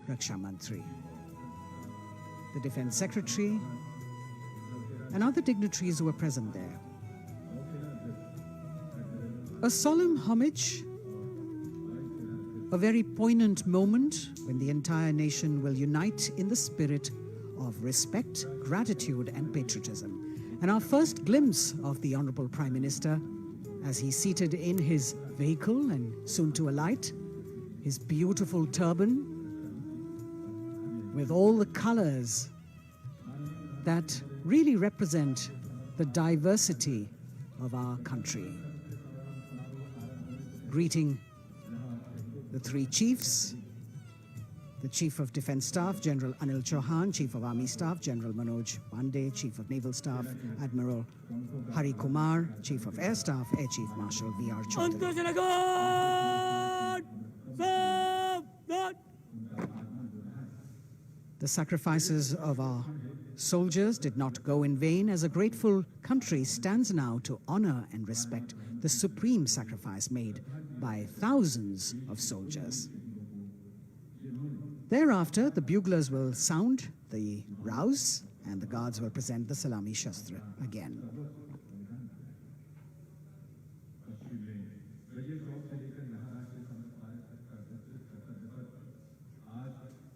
Raksha Mantri, the Defense Secretary, and other dignitaries who were present there. A solemn homage, a very poignant moment when the entire nation will unite in the spirit of respect, gratitude, and patriotism. And our first glimpse of the Honorable Prime Minister as he's seated in his vehicle and soon to alight, his beautiful turban with all the colors that really represent the diversity of our country. Greeting the three chiefs, the Chief of Defense Staff, General Anil Chauhan, Chief of Army Staff, General Manoj Pandey, Chief of Naval Staff, Admiral Hari Kumar, Chief of Air Staff, Air Chief Marshal V.R. Chaudhary. The sacrifices of our soldiers did not go in vain, as a grateful country stands now to honor and respect the supreme sacrifice made by thousands of soldiers. Thereafter, the buglers will sound the rouse and the guards will present the Salami Shastra again.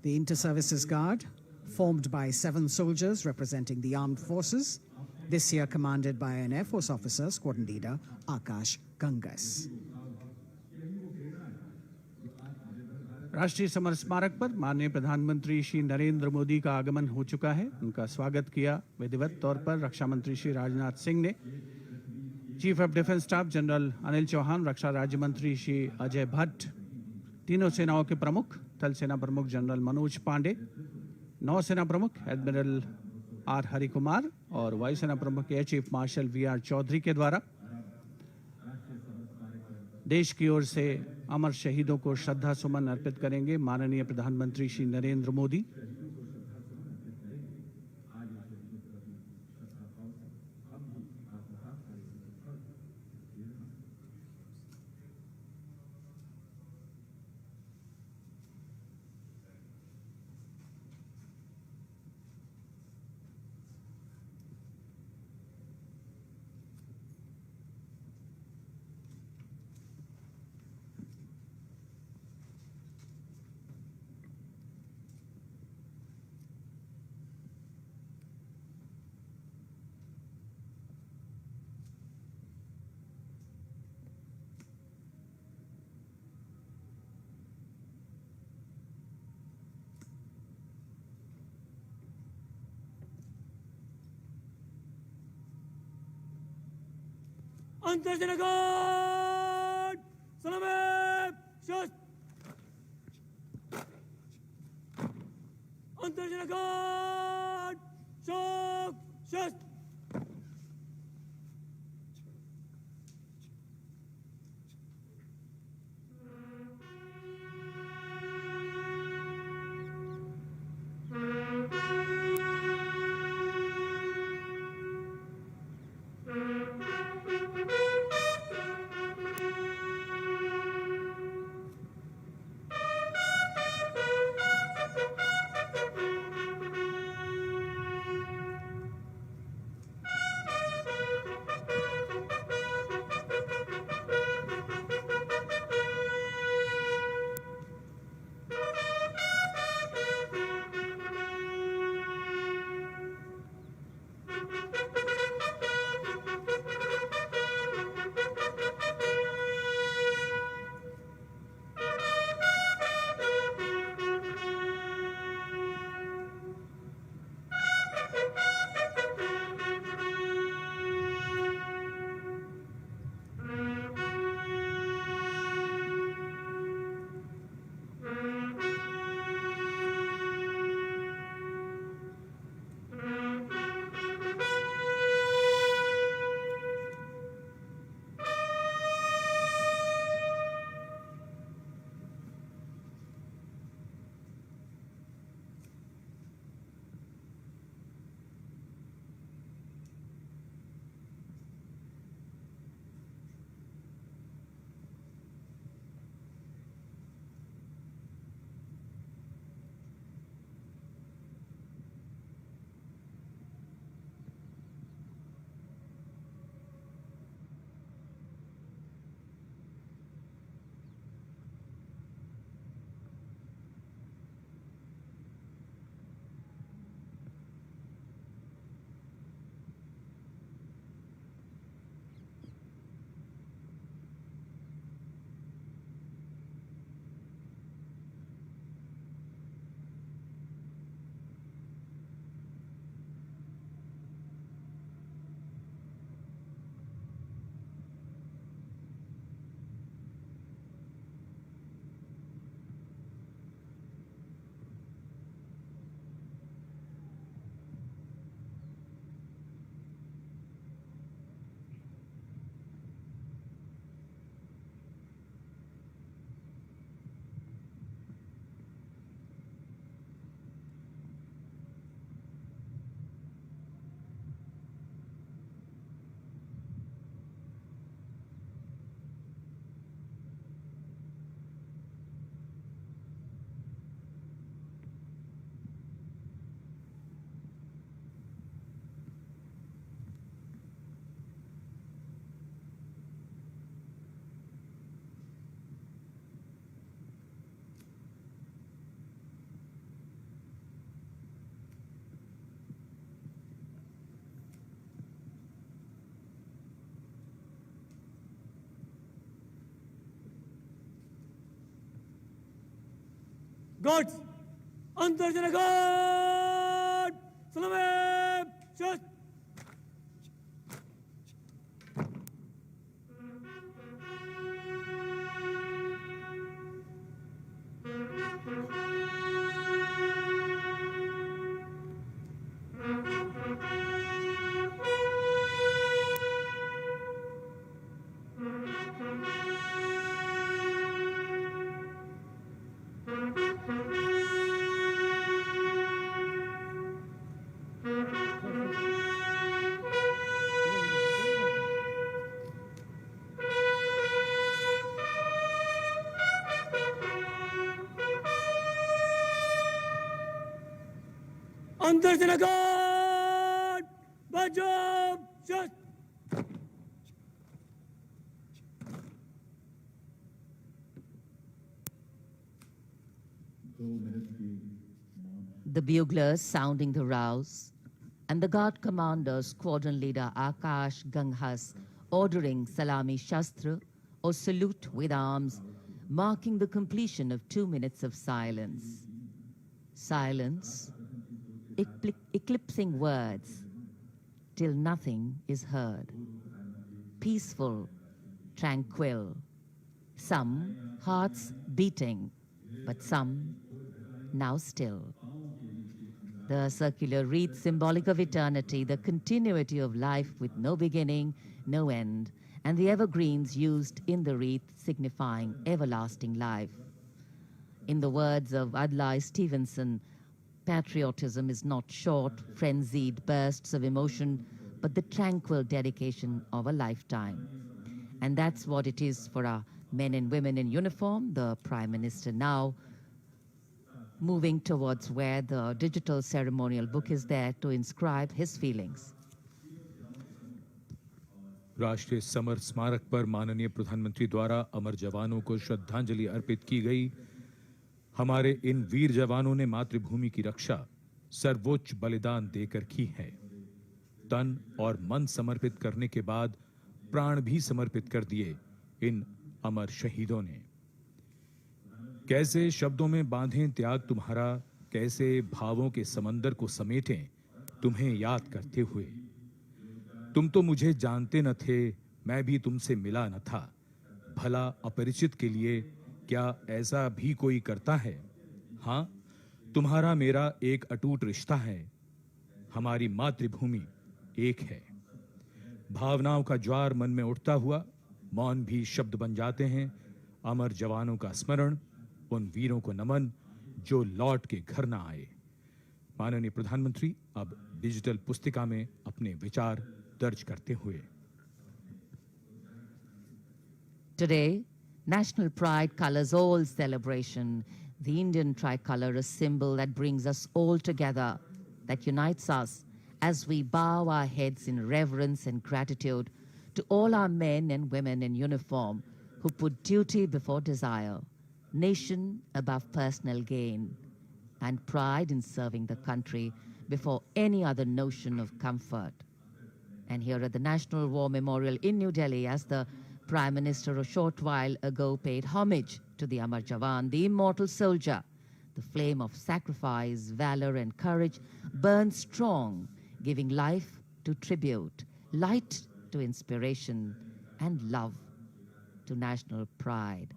The Inter-Services Guard, formed by 7 soldiers representing the armed forces, this year commanded by an Air Force officer, Squadron Leader Akash Gangas. राष्ट्रीय summer स्मारक पर माननीय प्रधानमंत्री श्री नरेंद्र मोदी का आगमन हो चुका है। उनका स्वागत किया विधिवत तौर पर रक्षा मंत्री श्री राजनाथ सिंह ने। Chief of defence staff general Anil Chauhan, रक्षा राज्य मंत्री श्री अजय भट्ट, तीनों सेनाओं के प्रमुख, थल सेना प्रमुख जनरल मनोज पांडे, नौसेना प्रमुख एडमिरल आर हरि कुमार और वायुसेना प्रमुख air chief marshal V R. Chaudhari के द्वारा देश की ओर से अमर शहीदों को श्रद्धा सुमन अर्पित करेंगे माननीय प्रधानमंत्री Shri Narendra Modi. Antarjanagan! Salame! Shast! Antarjanagan! Shok! Shast! Guards! Antarjana Guard! Salame! Shast! Antarjana Guard! Bajab! Shast! The buglers sounding the rouse, and the guard commander, squadron leader Akash Ganghas, ordering Salami Shastra, or salute with arms, marking the completion of 2 minutes of silence. Silence, eclipsing words, till nothing is heard. Peaceful, tranquil, some hearts beating, but some now still. The circular wreath, symbolic of eternity, the continuity of life with no beginning, no end, and the evergreens used in the wreath signifying everlasting life. In the words of Adlai Stevenson, patriotism is not short, frenzied bursts of emotion, but the tranquil dedication of a lifetime. And that's what it is for our men and women in uniform. The Prime Minister now moving towards where the digital ceremonial book is there to inscribe his feelings. राष्ट्रीय summer स्मारक पर माननीय प्रधानमंत्री द्वारा अमर जवानों को श्रद्धांजलि अर्पित की गई। हमारे इन वीर जवानों ने मातृभूमि की रक्षा सर्वोच्च बलिदान देकर की है। तन और मन समर्पित करने के बाद प्राण भी समर्पित कर दिए इन अमर शहीदों ने। कैसे शब्दों में बांधें त्याग तुम्हारा, कैसे भावों के समंदर को समेटें तुम्हें याद करते हुए। तुम तो मुझे जानते न थे, मैं भी तुमसे मिला न था। भला अपरिचित के लिए क्या ऐसा भी कोई करता है? हाँ, तुम्हारा मेरा एक अटूट रिश्ता है। हमारी मातृभूमि एक है। भावनाओं का ज्वार मन में उठता हुआ मौन भी शब्द बन जाते हैं। अमर जवानों का स्मरण, उन वीरों को नमन जो लौट के घर ना आए। माननीय प्रधानमंत्री अब डिजिटल पुस्तिका में अपने विचार दर्ज करते हुए। Today, national pride colors all celebration. The Indian tricolor, a symbol that brings us all together, that unites us as we bow our heads in reverence and gratitude to all our men and women in uniform who put duty before desire, nation above personal gain, and pride in serving the country before any other notion of comfort. And here at the National War Memorial in New Delhi, as the Prime Minister a short while ago paid homage to the Amar Jawan, the immortal soldier, the flame of sacrifice, valor, and courage burns strong, giving life to tribute, light to inspiration, and love to national pride.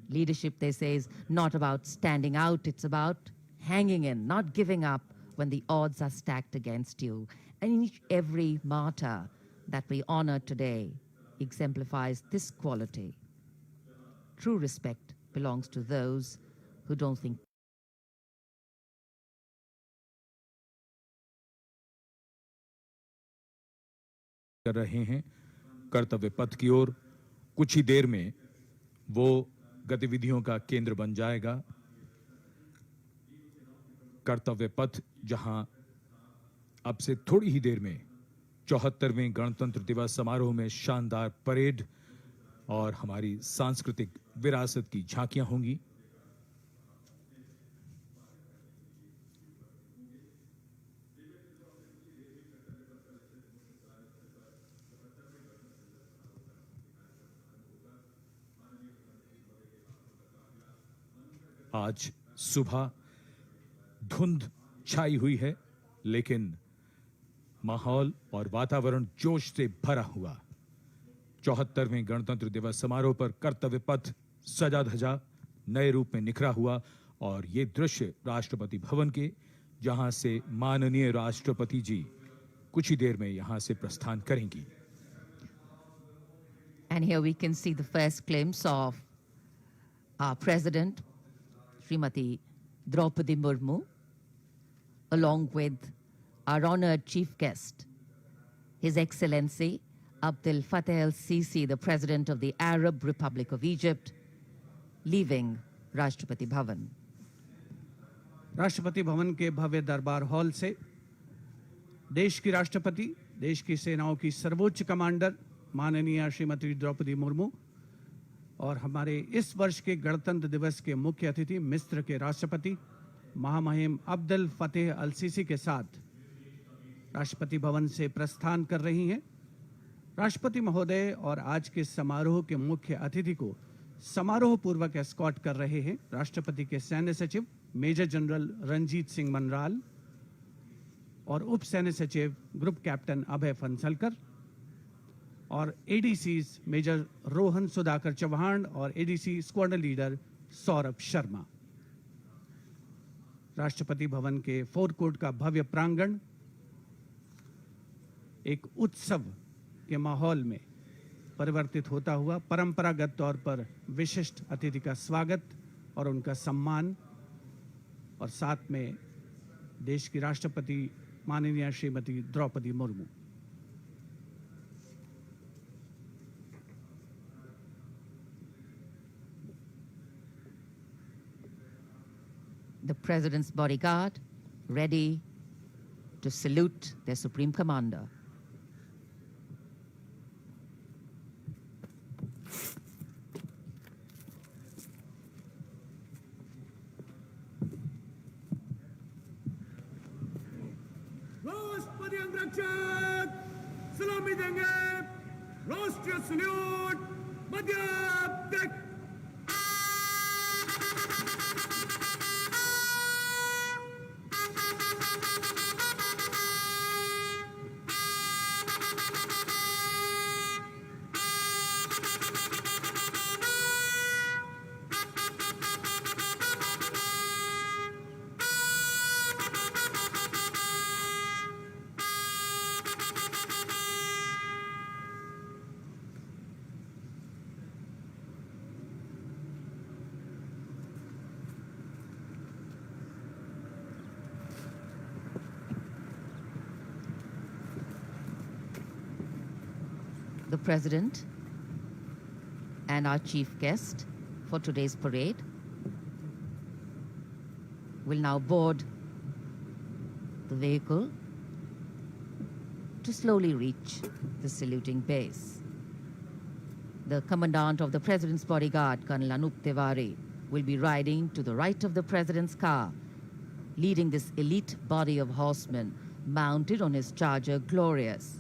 Leadership, they say, is not about standing out, it's about hanging in, not giving up when the odds are stacked against you. And every martyr that we honor today exemplifies this quality. True respect belongs to those who don't think कर रहे हैं कर्तव्य पथ की ओर। कुछ ही देर में वो गतिविधियों का केंद्र बन जाएगा। कर्तव्य पथ जहां अब से थोड़ी ही देर में 74वें गणतंत्र दिवस समारोह में शानदार परेड और हमारी सांस्कृतिक विरासत की झांकियां होंगी। आज सुबह धुंध छाई हुई है, लेकिन माहौल और वातावरण जोश से भरा हुआ। 74वें गणतंत्र दिवस समारोह पर कर्तव्य पथ सजा धजा नए रूप में निखरा हुआ और ये दृश्य राष्ट्रपति भवन के, जहां से माननीय राष्ट्रपति जी कुछ ही देर में यहां से प्रस्थान करेंगी। And here we can see the first glimpse of our President, Srimati Droupadi Murmu, along with our honored chief guest, His Excellency Abdel Fattah al-Sisi, the President of the Arab Republic of Egypt, leaving Rashtrapati Bhavan. Rashtrapati Bhavan के भव्य दरबार hall से देश की राष्ट्रपति, देश की सेनाओं की सर्वोच्च कमांडर माननीय श्रीमती द्रौपदी मुर्मू और हमारे इस वर्ष के गणतंत्र दिवस के मुख्य अतिथि मिस्र के राष्ट्रपति महामहिम अब्दुल फतेह अल-सीसी के साथ राष्ट्रपति भवन से प्रस्थान कर रही हैं। राष्ट्रपति महोदय और आज के समारोह के मुख्य अतिथि को समारोह पूर्वक एस्कॉर्ट कर रहे हैं राष्ट्रपति के सैन्य सचिव मेजर जनरल रंजीत सिंह मनराल और उप सैन्य सचिव ग्रुप कैप्टन अभय फंसलकर और एडीसी मेजर रोहन सुधाकर चौहान और ADC squadron leader Saurabh Sharma. Rashtrapati Bhavan के फोर कोर्ट का भव्य प्रांगण एक उत्सव के माहौल में परिवर्तित होता हुआ परंपरागत तौर पर विशिष्ट अतिथि का स्वागत और उनका सम्मान और साथ में देश की राष्ट्रपति माननीय Shrimati Draupadi Murmu. The President's bodyguard ready to salute their Supreme Commander. राष्ट्रपति अंगरक्षक सलामी देंगे। राष्ट्रीय सल्यूट मध्य तक। The President and our chief guest for today's parade will now board the vehicle to slowly reach the saluting base. The Commandant of the President's bodyguard, Colonel Anup Tiwari, will be riding to the right of the President's car, leading this elite body of horsemen mounted on his charger Glorious.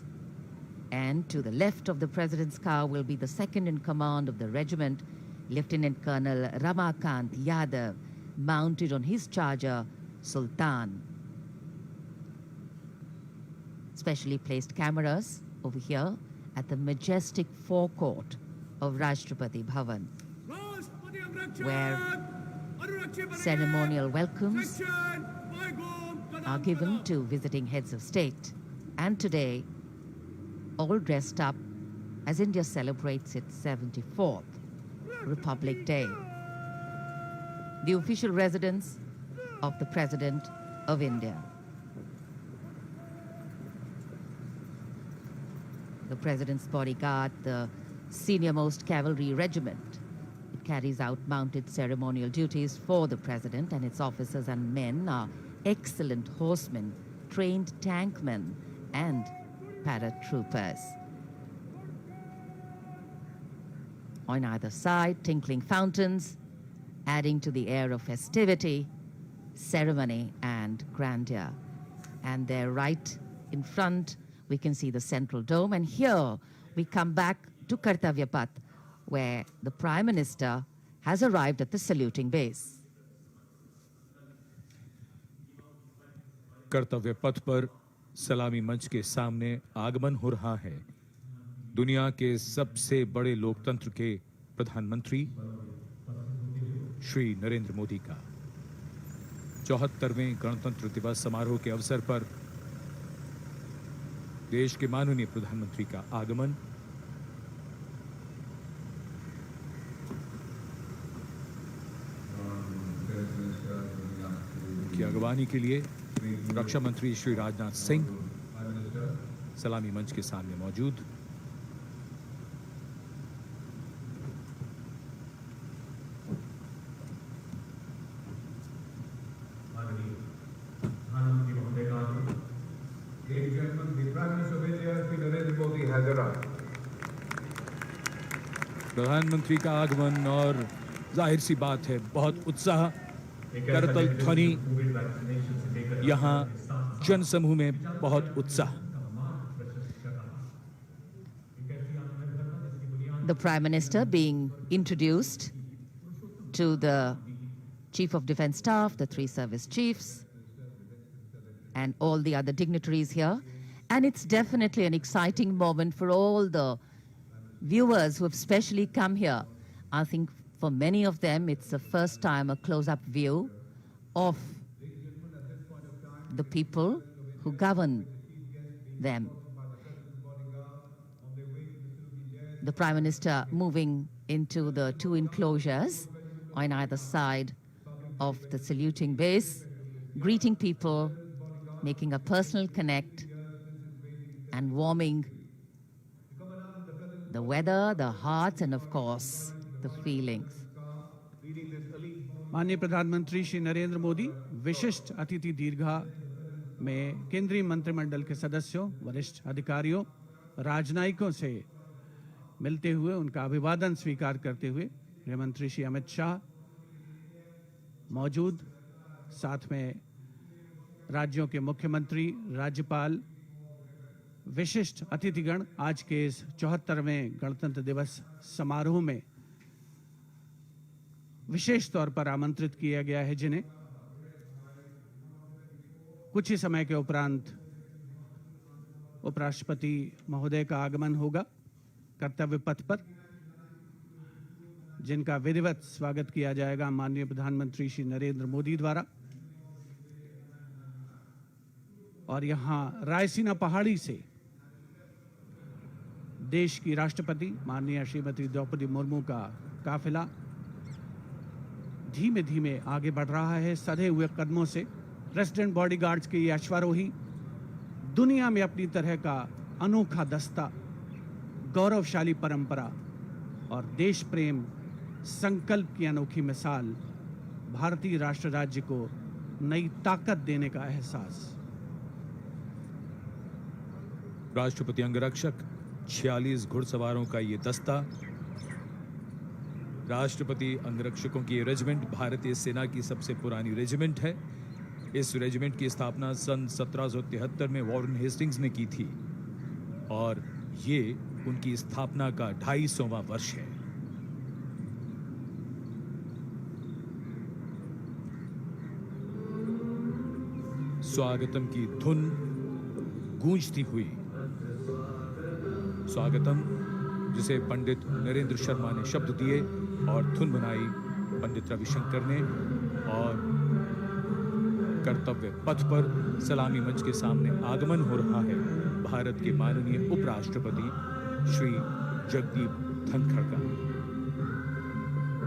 And to the left of the President's car will be the second in command of the regiment, Lieutenant Colonel Ramakant Yadav, mounted on his charger Sultan. Specially placed cameras over here at the majestic forecourt of Rashtrapati Bhavan, where ceremonial welcomes are given to visiting heads of state. And today, all dressed up as India celebrates its 74th Republic Day. The official residence of the President of India. The President's bodyguard, the senior-most cavalry regiment. It carries out mounted ceremonial duties for the President, and its officers and men are excellent horsemen, trained tankmen, and paratroopers. On either side, tinkling fountains, adding to the air of festivity, ceremony, and grandeur. And there, right in front, we can see the central dome. And here, we come back to Kartavya Path, where the Prime Minister has arrived at the saluting base. कर्तव्य पथ पर सलामी मंच के सामने आगमन हो रहा है दुनिया के सबसे बड़े लोकतंत्र के प्रधानमंत्री श्री नरेंद्र मोदी का 74वें गणतंत्र दिवस समारोह के अवसर पर देश के माननीय प्रधानमंत्री का आगमन। की अगवानी के लिए रक्षा मंत्री श्री राजनाथ सिंह सलामी मंच के सामने मौजूद। प्रधानमंत्री का आगमन और जाहिर सी बात है बहुत उत्साह करतल ध्वनि यहाँ जनसमूह में बहुत उत्साह। The Prime Minister being introduced to the Chief of Defence Staff, the 3 service chiefs, and all the other dignitaries here. And it's definitely an exciting moment for all the viewers who have specially come here. I think for many of them, it's the first time a close-up view of the people who govern them. The Prime Minister moving into the 2 enclosures on either side of the saluting base, greeting people, making a personal connect, and warming the weather, the hearts, and of course, the feelings. माननीय प्रधानमंत्री श्री नरेंद्र मोदी विशिष्ट अतिथि दीर्घा में केंद्रीय मंत्रिमंडल के सदस्यों, वरिष्ठ अधिकारियों, राजनयिकों से मिलते हुए उनका अभिवादन स्वीकार करते हुए गृह मंत्री श्री अमित शाह मौजूद, साथ में राज्यों के मुख्यमंत्री, राज्यपाल, विशिष्ट अतिथिगण आज के इस 74वें गणतंत्र दिवस समारोह में विशेष तौर पर आमंत्रित किया गया है, जिन्हें कुछ ही समय के उपरांत उपराष्ट्रपति महोदय का आगमन होगा कर्तव्य पथ पर, जिनका विधिवत स्वागत किया जाएगा माननीय प्रधानमंत्री श्री नरेंद्र मोदी द्वारा। और यहां रायसीना पहाड़ी से देश की राष्ट्रपति माननीय श्रीमती द्रौपदी मुर्मू का काफिला धीमे धीमे आगे बढ़ रहा है सधे हुए कदमों से। प्रेसिडेंट बॉडीगार्ड्स के ये अश्वारोही दुनिया में अपनी तरह का अनोखा दस्ता, गौरवशाली परंपरा और देश प्रेम संकल्प की अनोखी मिसाल, भारतीय राष्ट्र राज्य को नई ताकत देने का एहसास। राष्ट्रपति अंगरक्षक 46 घुड़सवारों का ये दस्ता, राष्ट्रपति अंगरक्षकों की रेजिमेंट भारतीय सेना की सबसे पुरानी रेजिमेंट है। इस रेजिमेंट की स्थापना सन 1773 में वॉरेन हेस्टिंग्स ने की थी और ये उनकी स्थापना का 250वां वर्ष है। स्वागतम की धुन गूंजती हुई, स्वागतम जिसे पंडित नरेंद्र शर्मा ने शब्द दिए और धुन बनाई पंडित रविशंकर ने, और कर्तव्य पथ पर सलामी मंच के सामने आगमन हो रहा है भारत के माननीय उपराष्ट्रपति श्री जगदीप धनखड़ का।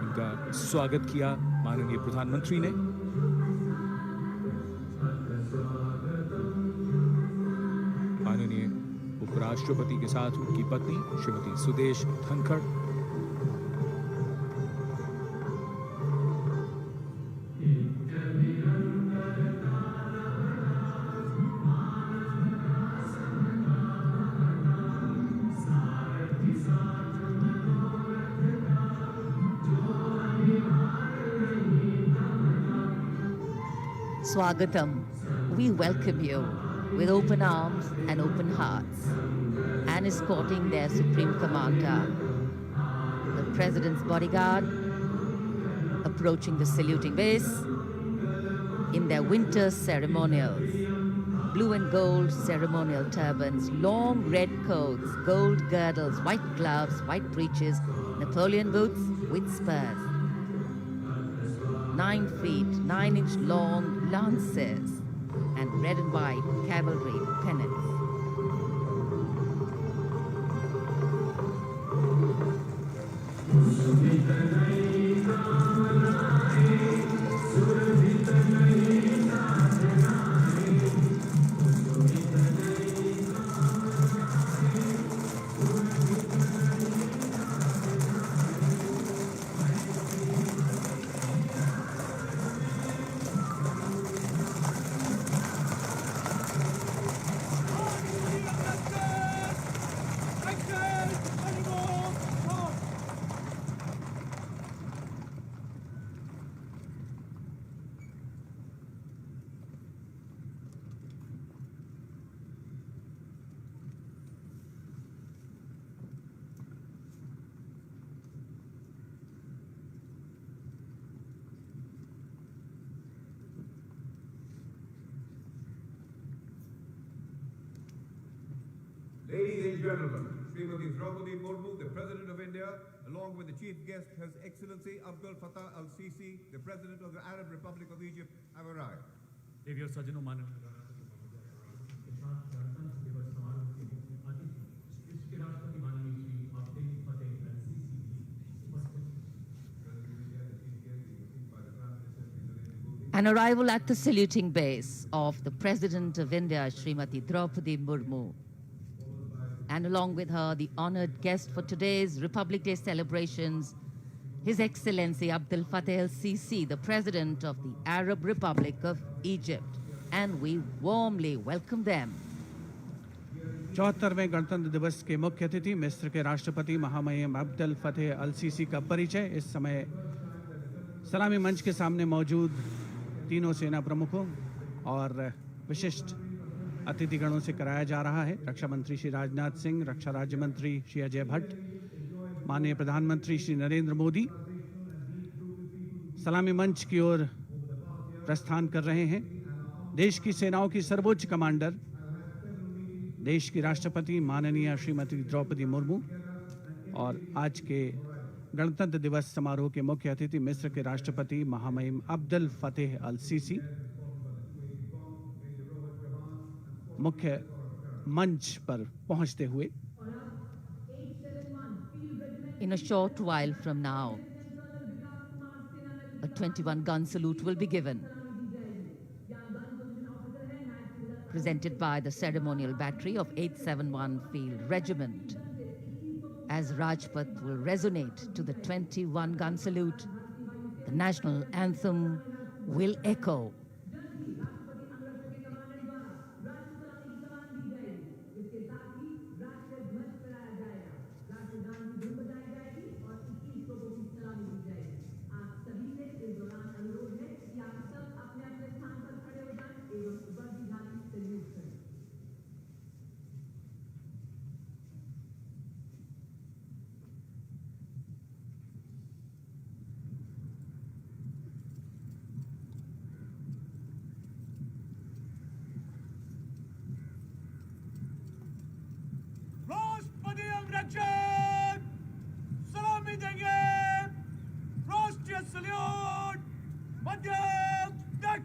उनका स्वागत किया माननीय प्रधानमंत्री ने। माननीय उपराष्ट्रपति के साथ उनकी पत्नी Shrimati Sudesh Dhankhar, Swagatam, we welcome you with open arms and open hearts, and escorting their Supreme Commander, the President's bodyguard, approaching the saluting base in their winter ceremonials. blue and gold ceremonial turbans, long red coats, gold girdles, white gloves, white breeches, Napoleon boots with spurs. 9 feet, 9-inch long lances, and red and white cavalry pennants. Ladies and gentlemen, Srimati Droupadi Murmu, the President of India, along with the Chief Guest, His Excellency Abdel Fattah al-Sisi, the President of the Arab Republic of Egypt, have arrived. देवी और सज्जनों मानव के साथ गणतंत्र दिवस समारोह के मुख्य अतिथि इसके राष्ट्रपति माननीय श्री अब्दुल फतेह al-Sisi उपस्थित। An arrival at the saluting base of the President of India, Srimati Droupadi Murmu, and along with her, the honored guest for today's Republic Day celebrations, His Excellency Abdel Fattah al-Sisi, the President of the Arab Republic of Egypt, and we warmly welcome them. 74वें गणतंत्र दिवस के मुख्य अतिथि मिस्र के राष्ट्रपति महामहिम अब्दुल फतेह अल-सीसी का परिचय इस समय सलामी मंच के सामने मौजूद तीनों सेना प्रमुखों और विशिष्ट अतिथिगणों से कराया जा रहा है। रक्षा मंत्री श्री राजनाथ सिंह, रक्षा राज्य मंत्री श्री अजय भट्ट, माननीय प्रधानमंत्री श्री नरेंद्र मोदी सलामी मंच की ओर प्रस्थान कर रहे हैं। देश की सेनाओं की सर्वोच्च कमांडर, देश की राष्ट्रपति माननीय श्रीमती द्रौपदी मुर्मू और आज के गणतंत्र दिवस समारोह के मुख्य अतिथि मिस्र के राष्ट्रपति महामहिम अब्दुल फतेह अल-सीसी मुख्य मंच पर पहुंचते हुए In a short while from now, a 21-gun salute will be given, presented by the ceremonial battery of 871 Field Regiment. As Rajpath will resonate to the 21-gun salute, the national anthem will echo. राष्ट्रपति अमृतसर सलामी देंगे। राष्ट्रीय salute मध्यम तक।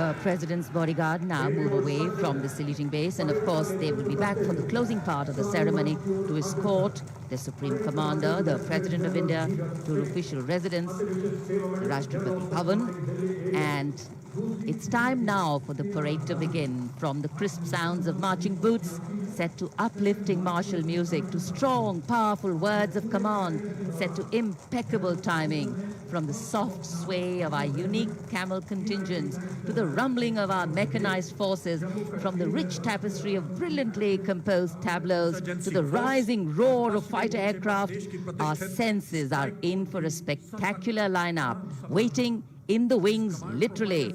The President's bodyguard now move away from the saluting base, and of course they will be back for the closing part of the ceremony to escort the Supreme Commander, the President of India, to her official residence, the Rashtrapati Bhavan. And it's time now for the parade to begin. From the crisp sounds of marching boots set to uplifting martial music, to strong, powerful words of command, set to impeccable timing, from the soft sway of our unique camel contingents to the rumbling of our mechanized forces, from the rich tapestry of brilliantly composed tableaux to the rising roar of fighter aircraft, our senses are in for a spectacular lineup, waiting in the wings, literally.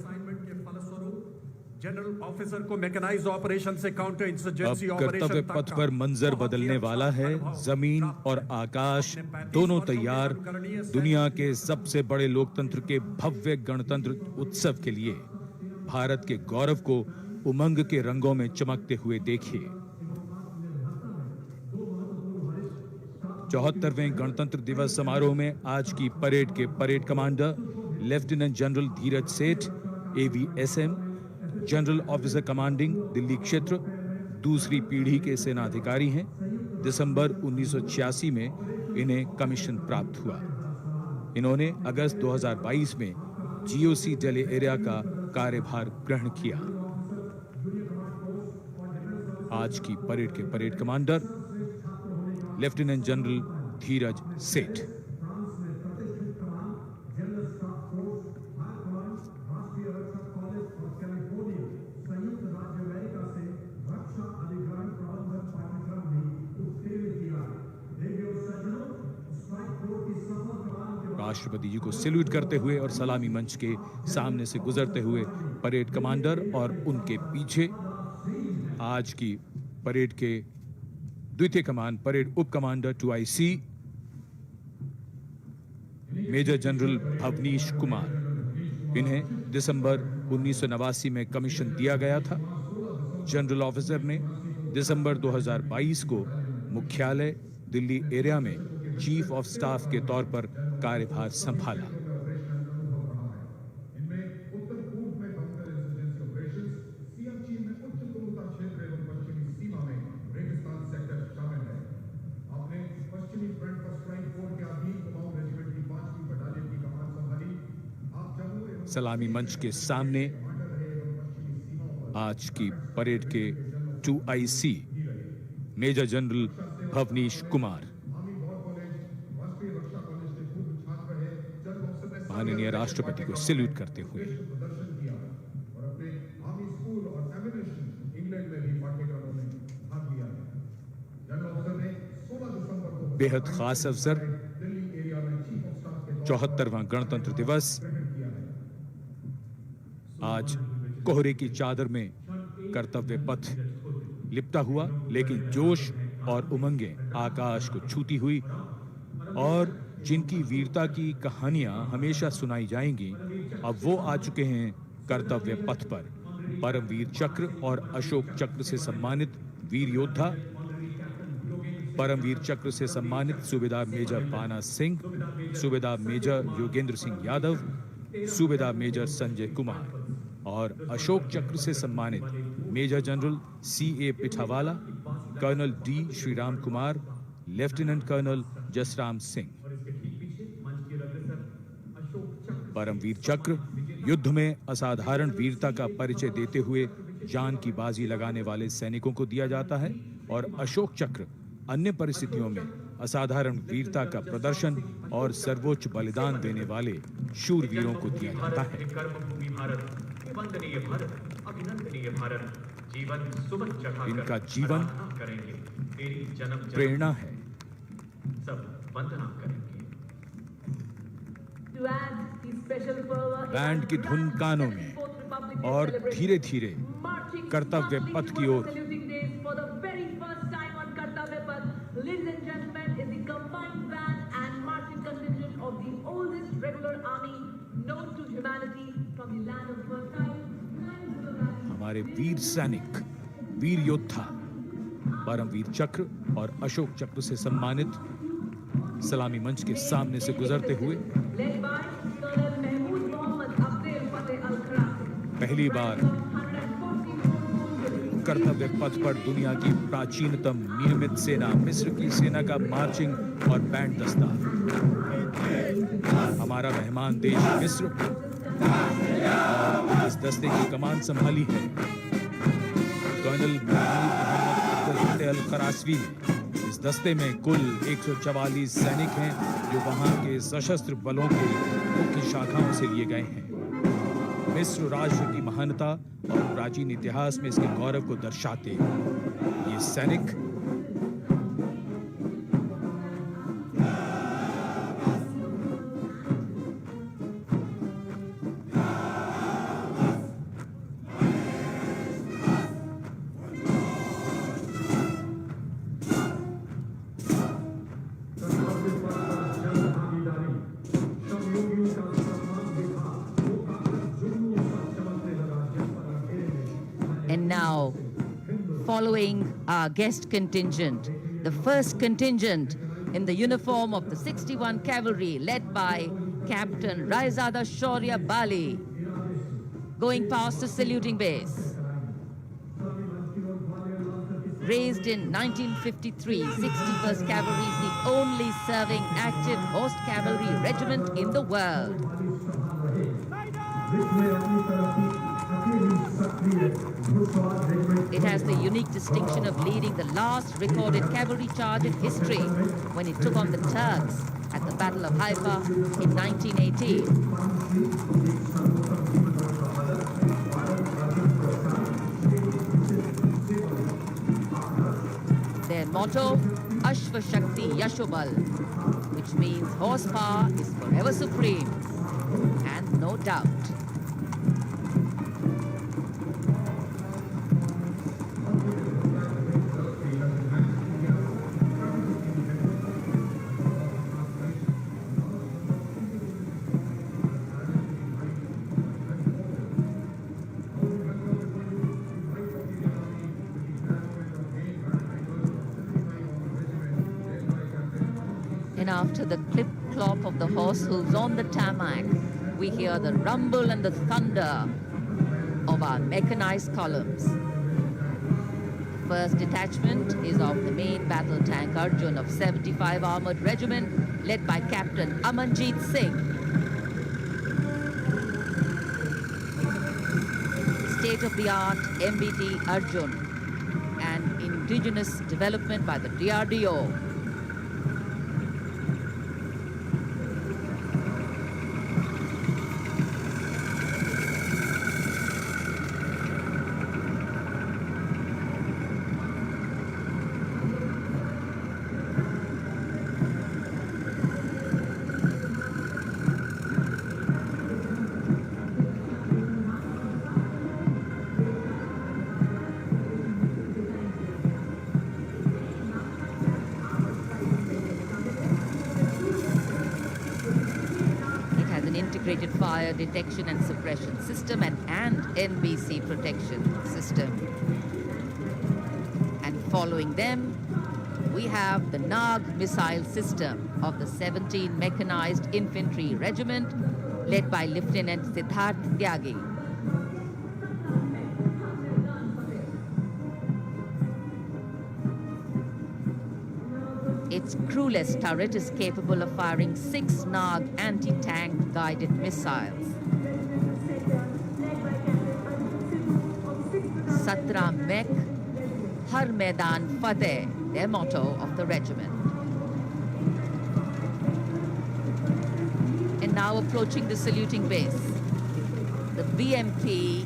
General officer को mechanised operation से counter insurgency अब कर्तव्य पथ पर मंजर बदलने वाला है। जमीन और आकाश दोनों तैयार दुनिया के सबसे बड़े लोकतंत्र के भव्य गणतंत्र उत्सव के लिए। भारत के गौरव को उमंग के रंगों में चमकते हुए देखिए। 74वें गणतंत्र दिवस समारोह में आज की परेड के परेड कमांडर लेफ्टिनेंट जनरल धीरज सेठ, AVSM, general officer commanding Delhi क्षेत्र, दूसरी पीढ़ी के सेना अधिकारी हैं। दिसंबर 1986 में इन्हें कमीशन प्राप्त हुआ। इन्होंने अगस्त 2022 में GOC दिल्ली एरिया का कार्यभार ग्रहण किया। आज की परेड के परेड कमांडर लेफ्टिनेंट जनरल धीरज सेठ। राष्ट्रपति जी को सैल्यूट करते हुए और सलामी मंच के सामने से गुजरते हुए परेड कमांडर और उनके पीछे आज की परेड के द्वितीय कमान परेड उप commander 2IC major general Bhavnish Kumar. इन्हें दिसंबर 1989 में कमीशन दिया गया था। जनरल ऑफिसर ने दिसंबर 2022 को मुख्यालय दिल्ली एरिया में चीफ ऑफ स्टाफ के तौर पर कार्यभार संभाला। सलामी मंच के सामने आज की परेड के 2IC major general Bhavnish Kumar माननीय राष्ट्रपति को सैल्यूट करते हुए। बेहद खास अवसर 74वां गणतंत्र दिवस आज कोहरे की चादर में कर्तव्य पथ लिपटा हुआ, लेकिन जोश और उमंगें आकाश को छूती हुई और जिनकी वीरता की कहानियां हमेशा सुनाई जाएंगी, अब वो आ चुके हैं कर्तव्य पथ पर। परमवीर चक्र और अशोक चक्र से सम्मानित वीर योद्धा, परमवीर चक्र से सम्मानित सूबेदार मेजर पाना सिंह, सूबेदार मेजर योगेंद्र सिंह यादव, सूबेदार मेजर संजय कुमार और अशोक चक्र से सम्मानित major general CA Pithawala, colonel D Sriram Kumar, lieutenant colonel Jasram Singh. Paramvir Chakra युद्ध में असाधारण वीरता का परिचय देते हुए जान की बाजी लगाने वाले सैनिकों को दिया जाता है और अशोक चक्र अन्य परिस्थितियों में असाधारण वीरता का प्रदर्शन और सर्वोच्च बलिदान देने वाले शूरवीरों को दिया जाता है। इनका जीवन प्रेरणा है। बैंड की धुन कानों में और धीरे धीरे कर्तव्य पथ की ओर। हमारे वीर सैनिक, वीर योद्धा परमवीर चक्र और अशोक चक्र से सम्मानित सलामी मंच के सामने से गुजरते हुए पहली बार कर्तव्य पथ पर दुनिया की प्राचीनतम नियमित सेना मिस्र की सेना का मार्चिंग और बैंड दस्ता। हमारा मेहमान देश मिस्र और इस दस्ते की कमान संभाली है कर्नल मोहम्मद अल-करासवी ने। इस दस्ते में कुल 144 सैनिक हैं जो वहां के सशस्त्र बलों के मुख्य शाखाओं से लिए गए हैं। मिस्र राष्ट्र की महानता और प्राचीन इतिहास में इसके गौरव को दर्शाते ये सैनिक And now, following our guest contingent, the first contingent in the uniform of the 61 Cavalry led by Captain Raizada Shaurya Bali, going past the saluting base. Raised in 1953, 61st Cavalry is the only serving active horse cavalry regiment in the world. It has the unique distinction of leading the last recorded cavalry charge in history when it took on the Turks at the Battle of Haifa in 1918. Their motto, Ashva Shakti Yashobal, which means horsepower is forever supreme, and no doubt. And after the clip-clop of the horse hooves on the tarmac, we hear the rumble and the thunder of our mechanized columns. The first detachment is of the main battle tank Arjun of 75 Armored Regiment, led by Captain Amanjeet Singh. State-of-the-art MBT Arjun, an indigenous development by the DRDO. Integrated fire detection and suppression system and NBC protection system. And following them, we have the Nag missile system of the 17 Mechanized Infantry Regiment, led by Lieutenant Siddharth Tyagi. Its crewless turret is capable of firing 6 Nag anti-tank guided missiles. Satra Mek, Har Maidan Fateh, their motto of the regiment. And now approaching the saluting base, the BMP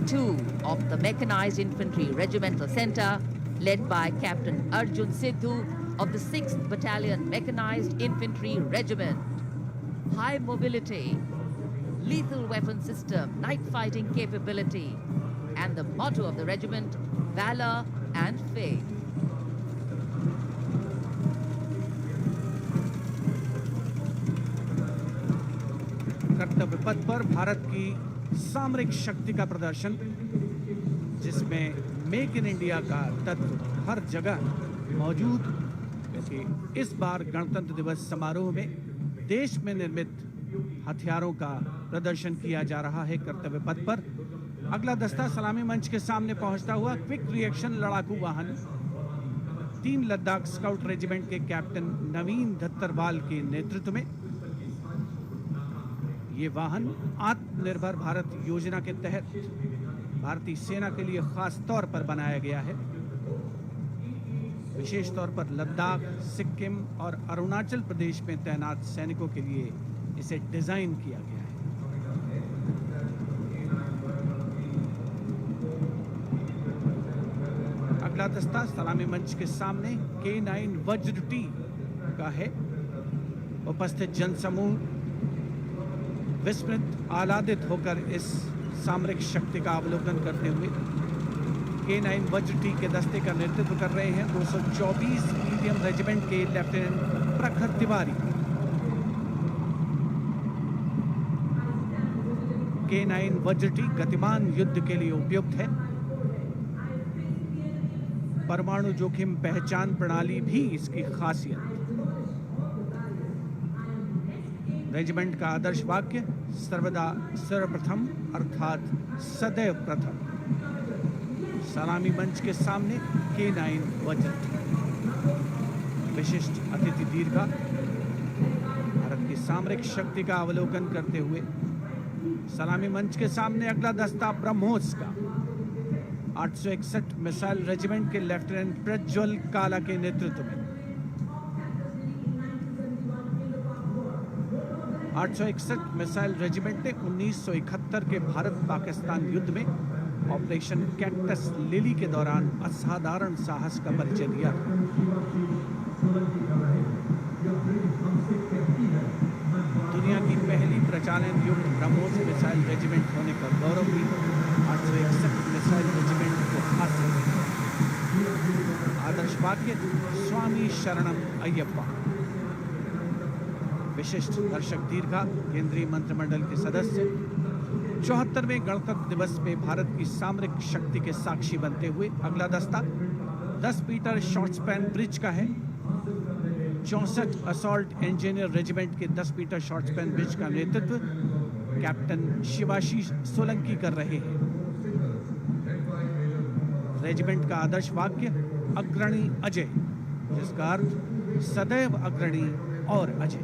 2 of the Mechanized Infantry Regimental Center, led by Captain Arjun Sidhu of the 6th Battalion Mechanized Infantry Regiment. High mobility, lethal weapon system, night fighting capability, and the motto of the regiment, valor and faith. कर्तव्य पथ पर भारत की सामरिक शक्ति का प्रदर्शन, जिसमें make in India का तत्व हर जगह मौजूद। जैसे इस बार गणतंत्र दिवस समारोह में देश में निर्मित हथियारों का प्रदर्शन किया जा रहा है कर्तव्य पथ पर। अगला दस्ता सलामी मंच के सामने पहुंचता हुआ क्विक रिएक्शन लड़ाकू वाहन 3 लद्दाख स्काउट रेजिमेंट के कैप्टन नवीन धत्तरवाल के नेतृत्व में। ये वाहन आत्मनिर्भर भारत योजना के तहत भारतीय सेना के लिए खास तौर पर बनाया गया है। विशेष तौर पर लद्दाख, सिक्किम और अरुणाचल प्रदेश में तैनात सैनिकों के लिए इसे डिजाइन किया गया है। अगला दस्ता सलामी मंच के सामने K9 वज्र टी का है। उपस्थित जनसमूह विस्मृत आह्लादित होकर इस सामरिक शक्ति का अवलोकन करते हुए K9 वज्र टी के दस्ते का नेतृत्व कर रहे हैं 224 मीडियम रेजिमेंट के लेफ्टिनेंट प्रखर तिवारी। K9 वज्र टी गतिमान युद्ध के लिए उपयुक्त है। परमाणु जोखिम पहचान प्रणाली भी इसकी खासियत। रेजिमेंट का आदर्श वाक्य सर्वदा सर्वप्रथम अर्थात सदैव प्रथम। सलामी मंच के सामने K9 वज्र टी। विशिष्ट अतिथि दीर्घा भारत की सामरिक शक्ति का अवलोकन करते हुए सलामी मंच के सामने अगला दस्ता ब्रह्मोस का 861 मिसाइल रेजिमेंट के लेफ्टिनेंट प्रज्वल काला के नेतृत्व में। 861 मिसाइल रेजिमेंट ने 1971 के भारत पाकिस्तान युद्ध में ऑपरेशन कैक्टस लिली के दौरान असाधारण साहस का परिचय दिया। दुनिया की पहली प्रचालन युक्त ब्रह्मोस मिसाइल रेजिमेंट होने का गौरव भी 861 मिसाइल रेजिमेंट को हासिल है। आदर्श वाक्य स्वामी शरणम अय्यप्पा। विशिष्ट दर्शक दीर्घा केंद्रीय मंत्रिमंडल के सदस्य 74वें गणतंत्र दिवस में भारत की सामरिक शक्ति के साक्षी बनते हुए। अगला दस्ता 10 मीटर शॉर्ट स्पैन ब्रिज का है। 64 असॉल्ट इंजीनियर रेजिमेंट के 10 मीटर शॉर्ट स्पैन ब्रिज का नेतृत्व कैप्टन शिवाशीष सोलंकी कर रहे हैं। रेजिमेंट का आदर्श वाक्य अग्रणी अजय, जिसका अर्थ सदैव अग्रणी और Ajay.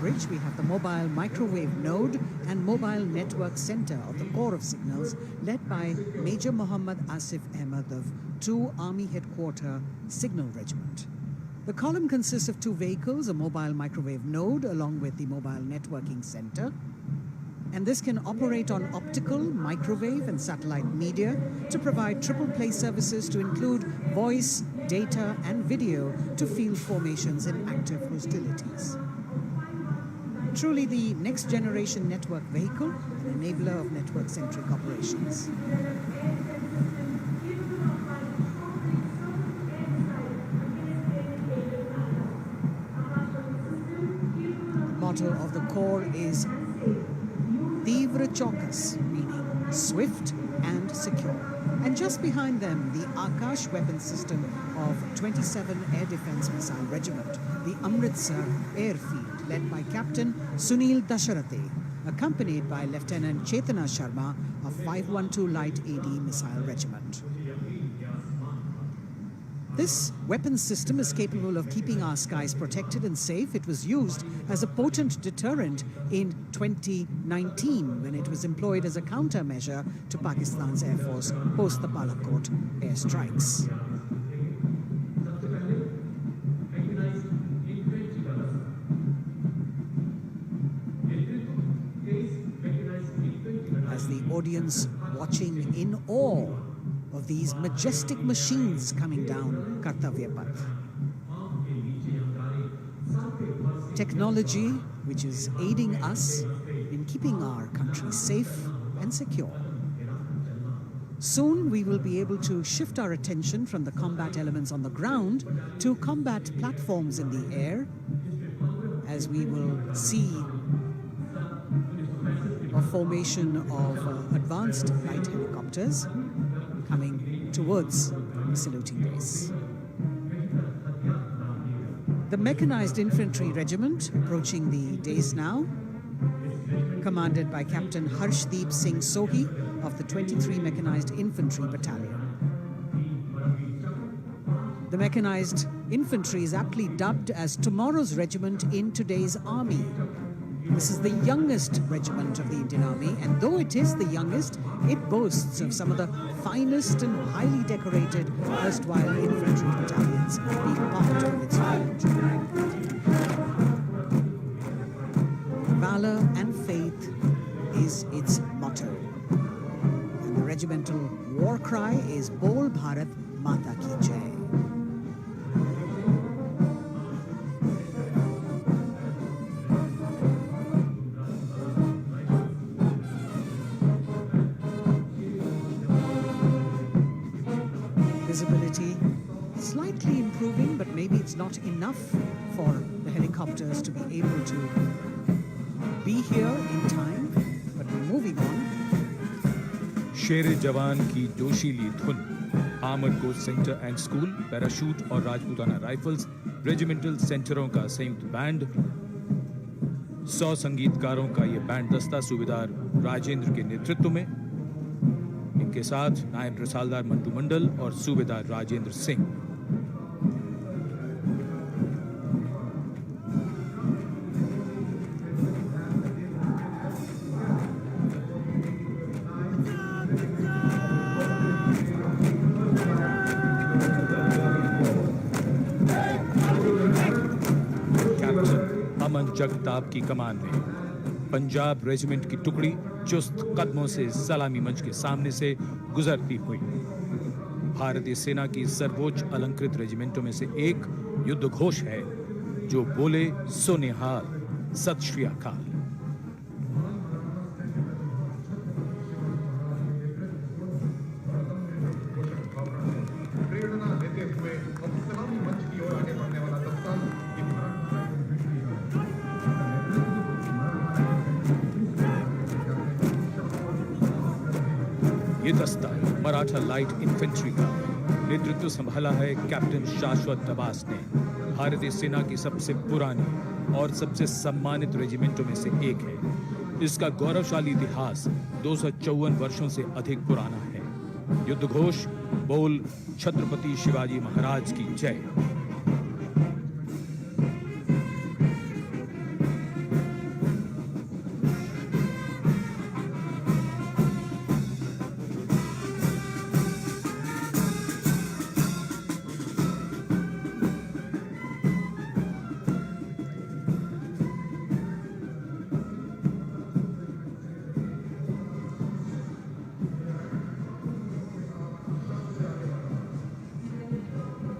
Bridge, we have the mobile microwave node and mobile network center of the Corps of Signals, led by Major Muhammad Asif Ahmed of 2 Army Headquarter Signal Regiment. The column consists of 2 vehicles, a mobile microwave node along with the mobile networking center. And this can operate on optical, microwave and satellite media to provide triple play services to include voice, data and video to field formations in active hostilities. Truly the next generation network vehicle, an enabler of network-centric operations. The motto of the Corps is Tivra Chaukas, meaning swift and secure. And just behind them, the Akash weapon system of 27 Air Defence Missile Regiment, the Amritsar Airfield, led by Captain Sunil Dasharathe, accompanied by Lieutenant Chetana Sharma of 512 Light AD Missile Regiment. This weapon system is capable of keeping our skies protected and safe. It was used as a potent deterrent in 2019 when it was employed as a countermeasure to Pakistan's Air Force post the Balakot airstrikes. As the audience watching in awe of these majestic machines coming down Kartavya Path. Technology which is aiding us in keeping our country safe and secure. Soon we will be able to shift our attention from the combat elements on the ground to combat platforms in the air, as we will see a formation of advanced light helicopters coming towards the saluting base. The Mechanized Infantry Regiment approaching the dais now, commanded by Captain Harshdeep Singh Sohi of the 23 Mechanized Infantry Battalion. The Mechanized Infantry is aptly dubbed as tomorrow's regiment in today's army. This is the youngest regiment of the Indian Army, and though it is the youngest, it boasts of some of the finest and highly decorated erstwhile infantry battalions being part of its range. Valor and faith is its motto, and the regimental war cry is Bol Bharat Mata Ki Jai. Visibility slightly improving, but maybe it's not enough for the helicopters to be able to be here in time, but we're moving on. शेर जवान की जोशीली धुन, armoured corps centre and school, parachute और Rajputana rifles regimental सेंटरों का संयुक्त band, 100 संगीतकारों का ये बैंड दस्ता सूबेदार राजेंद्र के नेतृत्व में, इनके साथ नायब रसालदार मंटू मंडल और सूबेदार राजेंद्र सिंह। कैप्टन अमन जगताप की कमान में पंजाब रेजिमेंट की टुकड़ी चुस्त कदमों से सलामी मंच के सामने से गुजरती हुई। भारतीय सेना की सर्वोच्च अलंकृत रेजिमेंटों में से एक युद्ध घोष है जो बोले सो निहाल, सत श्री अकाल। ये दस्ता मराठा लाइट इन्फेंट्री का नेतृत्व संभाला है कैप्टन शाश्वत दबास ने। भारतीय सेना की सबसे पुरानी और सबसे सम्मानित रेजिमेंटों में से एक है। इसका गौरवशाली इतिहास 254 वर्षों से अधिक पुराना है। युद्ध घोष बोल छत्रपति शिवाजी महाराज की जय।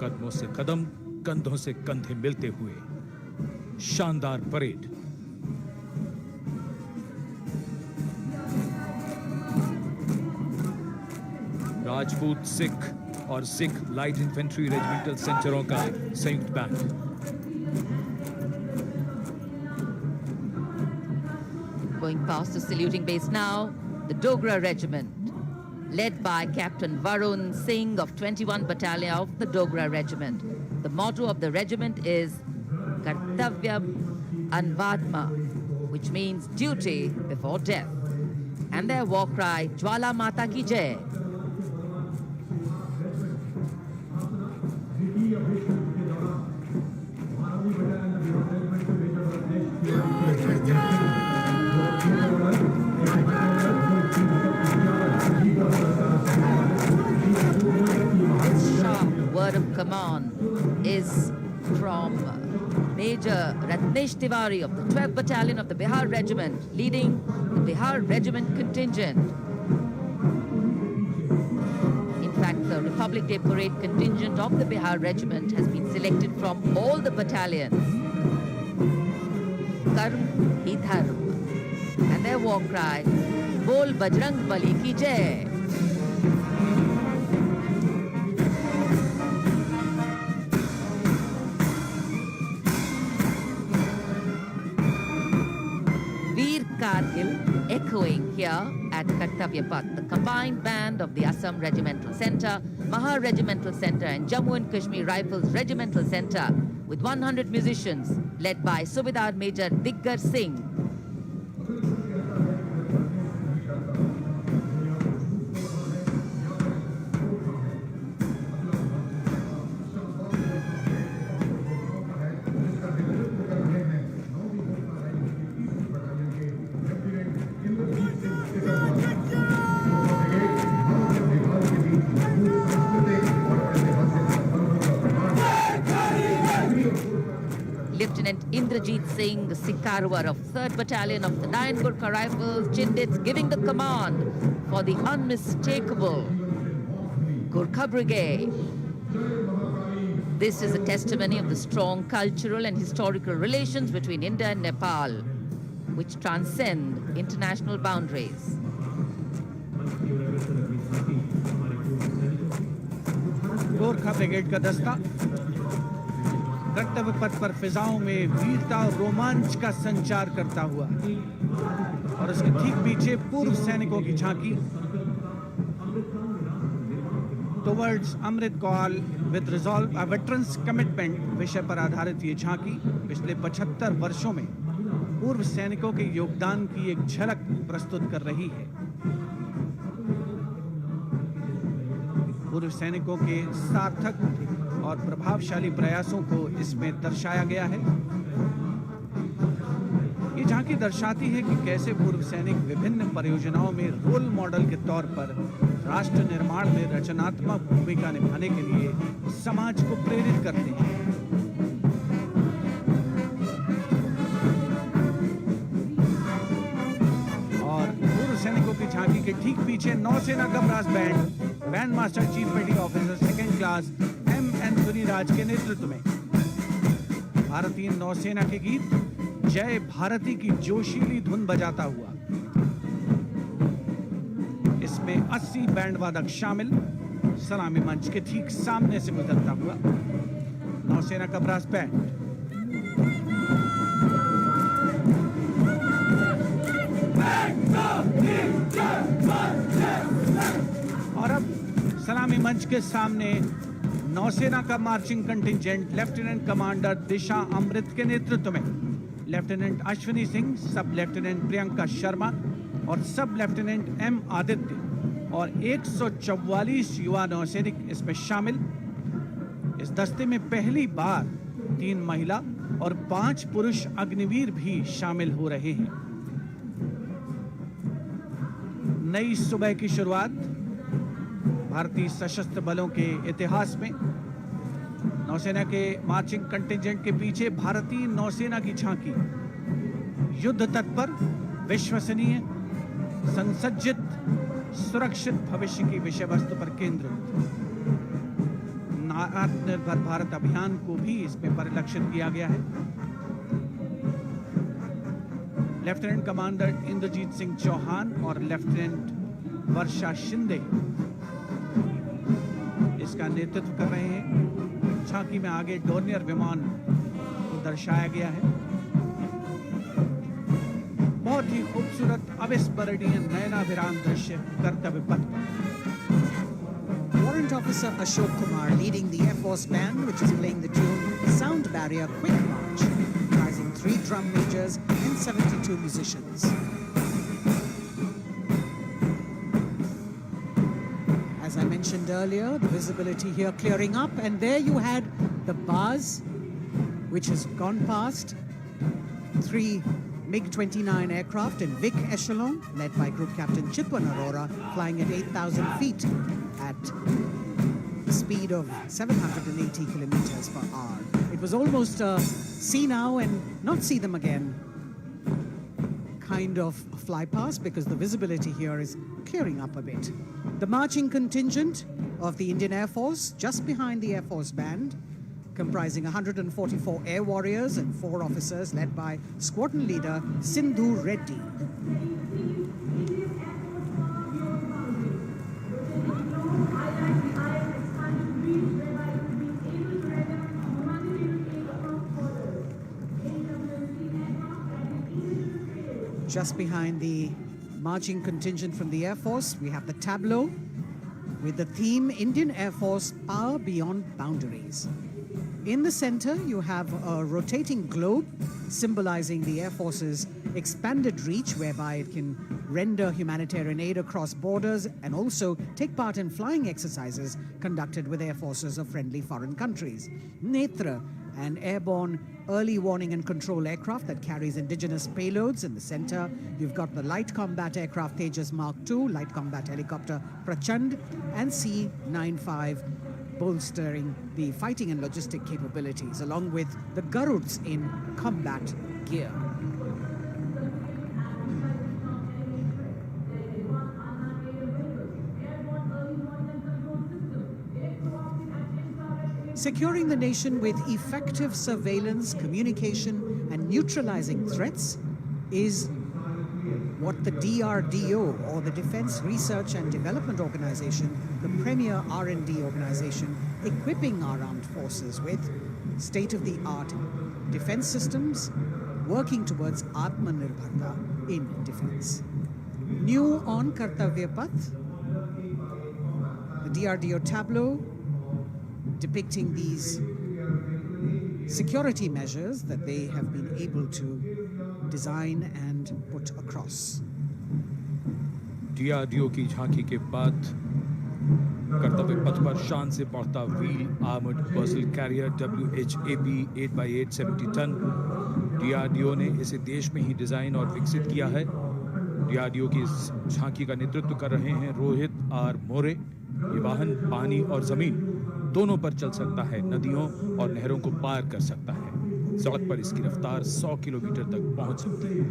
कदमों से कदम, कंधों से कंधे मिलते हुए शानदार परेड। राजपूत सिख और सिख लाइट इन्फेंट्री रेजिमेंटल सेंटरों का संयुक्त band. Going past the saluting base now, the Dogra Regiment, led by Captain Varun Singh of 21 Battalion of the Dogra Regiment. The motto of the regiment is Kartavya Path, which means duty before death. And their war cry, Jwala Mata Ki Jai. Word of command is from Major Ratnesh Tiwari of the 12th Battalion of the Bihar Regiment, leading the Bihar Regiment contingent. In fact, the Republic Day Parade contingent of the Bihar Regiment has been selected from all the battalions. Karm hi dharm. And their war cry, Bol Bajrang Bali ki Jai. echoing here at Kartavya Path, the combined band of the Assam Regimental Centre, Maha Regimental Centre and Jammu and Kashmir Rifles Regimental Centre, with 100 musicians led by Subedar Major Diggar Singh. Lieutenant Indrajit Singh, the Sikarwar of 3rd Battalion of the 9th Gurkha Rifles, Chindits, giving the command for the unmistakable Gurkha Brigade. This is a testimony of the strong cultural and historical relations between India and Nepal, which transcend international boundaries. Gorkha brigade का दस्ता कर्तव्य पथ पर फिजाओं में वीरता और रोमांच का संचार करता हुआ और उसके ठीक पीछे पूर्व सैनिकों की झांकी towards Amrit Kaal with resolve a veterans commitment विषय पर आधारित ये झांकी पिछले 75 वर्षों में पूर्व सैनिकों के योगदान की एक झलक प्रस्तुत कर रही है। पूर्व सैनिकों के सार्थक और प्रभावशाली प्रयासों को इसमें दर्शाया गया है। ये झांकी दर्शाती है कि कैसे पूर्व सैनिक विभिन्न परियोजनाओं में रोल मॉडल के तौर पर राष्ट्र निर्माण में रचनात्मक भूमिका निभाने के लिए समाज को प्रेरित करते हैं। और पूर्व सैनिकों की झांकी के ठीक पीछे नौसेना का brass band master chief petty officer 2nd class M.N. Raj के नेतृत्व में भारतीय नौसेना के गीत जय भारती की जोशीली धुन बजाता हुआ इसमें 80 बैंड वादक शामिल सलामी मंच के ठीक सामने से गुजरता हुआ नौसेना का ब्रास बैंड। और अब सलामी मंच के सामने नौसेना का मार्चिंग कंटिंजेंट लेफ्टिनेंट कमांडर दिशा अमृत के नेतृत्व में लेफ्टिनेंट अश्विनी सिंह, सब लेफ्टिनेंट प्रियंका शर्मा और सब लेफ्टिनेंट M. आदित्य और 144 युवा नौसैनिक इसमें शामिल। इस दस्ते में पहली बार 3 महिला और 5 पुरुष अग्निवीर भी शामिल हो रहे हैं। नई सुबह की शुरुआत भारतीय सशस्त्र बलों के इतिहास में नौसेना के मार्चिंग कंटिंजेंट के पीछे भारतीय नौसेना की झांकी युद्ध तत्पर, विश्वसनीय, संसज्जित, सुरक्षित भविष्य की विषय वस्तु पर केंद्रित। आत्मनिर्भर भारत अभियान को भी इसमें परिलक्षित किया गया है। लेफ्टिनेंट कमांडर इंद्रजीत सिंह चौहान और लेफ्टिनेंट वर्षा शिंदे इसका नेतृत्व कर रहे हैं। झांकी में आगे डोर्नियर विमान को दर्शाया गया है। बहुत ही खूबसूरत अविस्मरणीय नयनाभिराम दृश्य कर्तव्य पथ पर। Warrant Officer Ashok Kumar leading the Air Force Band, which is playing the tune Sound Barrier Quick March, comprising 3 drum majors and 72 musicians. As I mentioned earlier, the visibility here clearing up, and there you had the bars, which has gone past 3 MiG-29 aircraft in Vic Echelon, led by Group Captain Chitwan Arora, flying at 8,000 feet at a speed of 780 kilometers per hour. It was almost a see now and not see them again kind of fly past, because the visibility here is clearing up a bit. The marching contingent of the Indian Air Force, just behind the Air Force Band, comprising 144 air warriors and 4 officers, led by squadron leader Sindhu Reddy. Just behind the marching contingent from the Air Force. We have the tableau with the theme Indian Air Force Power Beyond Boundaries. In the center, you have a rotating globe symbolizing the Air Force's expanded reach, whereby it can render humanitarian aid across borders and also take part in flying exercises conducted with air forces of friendly foreign countries. Netra, an airborne early warning and control aircraft that carries indigenous payloads. In the center, you've got the light combat aircraft Tejas Mark II, light combat helicopter Prachand, and C-95 bolstering the fighting and logistic capabilities, along with the Garuds in combat gear. Securing the nation with effective surveillance, communication, and neutralizing threats is what the DRDO, or the Defense Research and Development Organization, the premier R&D organization, equipping our armed forces with state-of-the-art defense systems, working towards Atmanirbharta in defense. New on Kartavya Path, the DRDO tableau depicting these security measures that they have been able to design and put across. DRDO की झांकी के बाद कर्तव्य पथ पर शान से बढ़ता wheel armoured personnel carrier WHAP 8x8 70 टन। DRDO ने इसे देश में ही डिजाइन और विकसित किया है। DRDO की इस झांकी का नेतृत्व कर रहे हैं रोहित आर मोरे। ये वाहन पानी और जमीन दोनों पर चल सकता है, नदियों और नहरों को पार कर सकता है। सड़क पर इसकी रफ्तार 100 किलोमीटर तक पहुंच सकती है।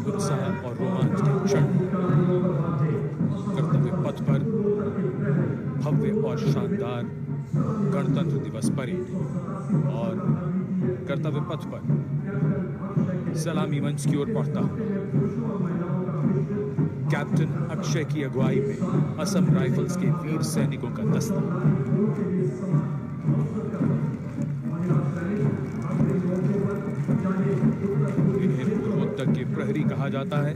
उत्साह और रोमांच के क्षण कर्तव्य पथ पर भव्य और शानदार गणतंत्र दिवस परेड और कर्तव्य पथ पर सलामी मंच की ओर बढ़ता कैप्टन अक्षय की अगुवाई में असम राइफल्स के वीर सैनिकों का दस्ता। इन्हें पूर्वोत्तर के प्रहरी कहा जाता है।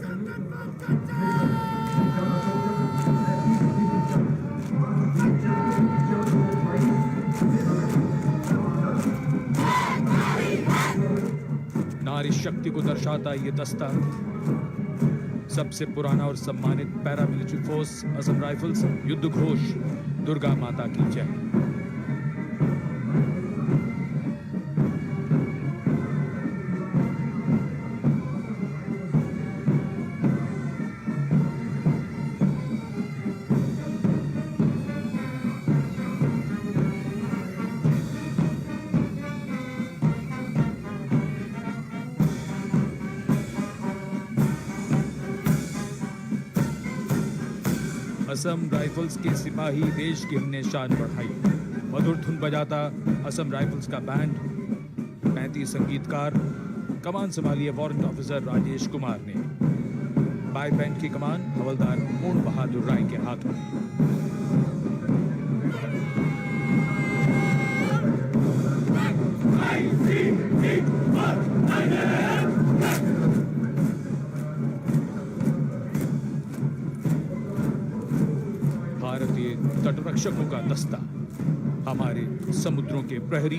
नारी शक्ति को दर्शाता ये दस्ता सबसे पुराना और सम्मानित पैरामिलिट्री फोर्स असम राइफल्स। युद्ध घोष दुर्गा माता की जय। असम राइफल्स के सिपाही देश की हमने शान बढ़ाई। मधुर धुन बजाता असम राइफल्स का बैंड, 35 संगीतकार। कमान संभाली वारंट ऑफिसर राजेश कुमार ने। बाय बैंड की कमान हवलदार पूर्ण बहादुर राय के हाथों। भारतीय तटरक्षकों का दस्ता, हमारे समुद्रों के प्रहरी,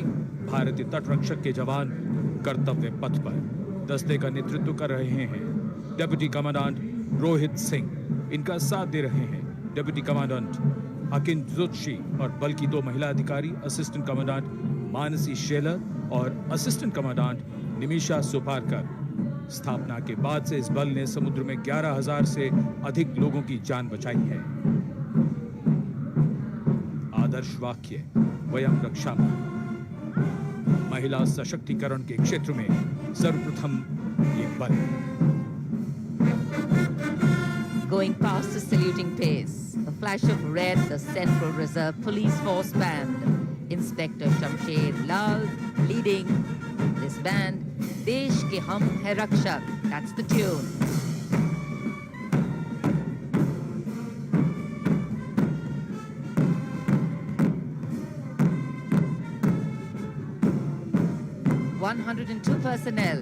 भारतीय तटरक्षक के जवान कर्तव्य पथ पर दस्ते का नेतृत्व कर रहे हैं डिप्टी कमांडेंट रोहित सिंह। इनका साथ दे रहे हैं डिप्टी कमांडेंट अकिन जोशी और बल की 2 महिला अधिकारी, असिस्टेंट कमांडेंट मानसी शेलर और असिस्टेंट कमांडेंट निमिषा सुपारकर। स्थापना के बाद से इस बल ने समुद्र में 11,000 से अधिक लोगों की जान बचाई है। आदर्श वाक्य वयम रक्षामः। महिला सशक्तिकरण के क्षेत्र में सर्वप्रथम ये बल। Going past the saluting pace, a flash of red, the Central Reserve Police Force Band. Inspector Shamsher Lal leading this band. Desh ke hum hai rakshak. That's the tune. 102 personnel.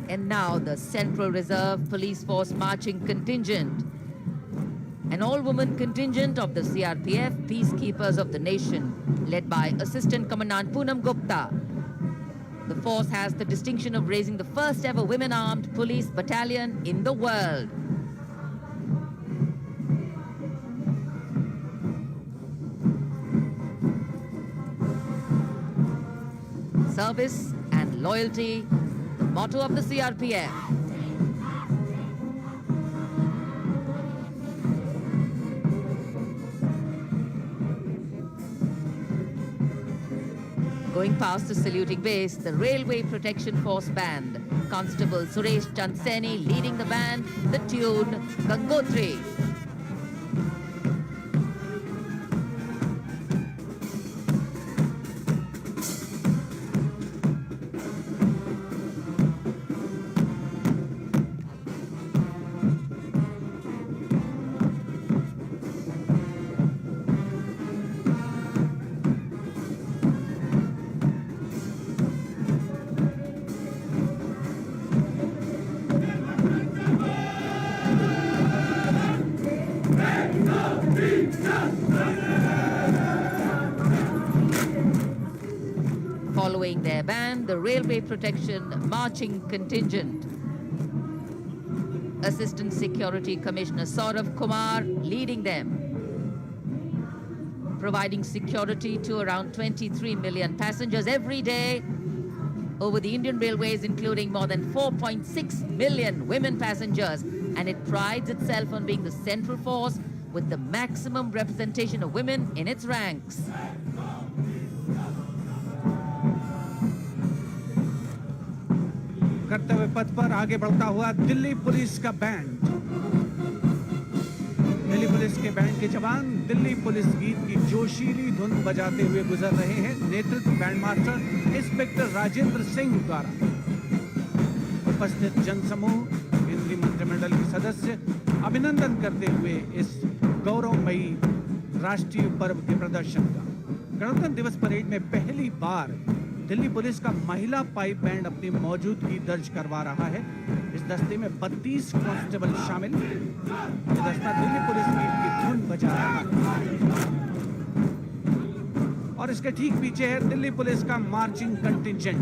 And now the Central Reserve Police Force marching contingent, an all-woman contingent of the CRPF, Peacekeepers of the Nation, led by Assistant Commandant Poonam Gupta. The force has the distinction of raising the first ever women-armed police battalion in the world. Service and loyalty, the motto of the CRPF. Going past the saluting base, the Railway Protection Force Band. Constable Suresh Chandseni leading the band, the tune Gangotri. Following their band, the Railway Protection Marching Contingent. Assistant Security Commissioner Saurav Kumar leading them, providing security to around 23 million passengers every day over the Indian Railways, including more than 4.6 million women passengers. And it prides itself on being the central force with the maximum representation of women in its ranks. कर्तव्य पथ पर आगे बढ़ता हुआ Delhi police का band. Delhi police के band के जवान दिल्ली पुलिस गीत की जोशीली धुन बजाते हुए गुजर रहे हैं। नेतृत्व band master inspector Rajendra Singh द्वारा। उपस्थित जनसमूह, केंद्रीय मंत्रिमंडल के सदस्य अभिनंदन करते हुए इस गौरवमयी राष्ट्रीय पर्व के प्रदर्शन का। गणतंत्र दिवस परेड में पहली बार दिल्ली पुलिस का महिला पाइप बैंड अपनी मौजूदगी दर्ज करवा रहा है। इस दस्ते में 32 कांस्टेबल शामिल। ये दस्ता दिल्ली पुलिस की धुन बजा रहा है और इसके ठीक पीछे है दिल्ली पुलिस का marching contingent.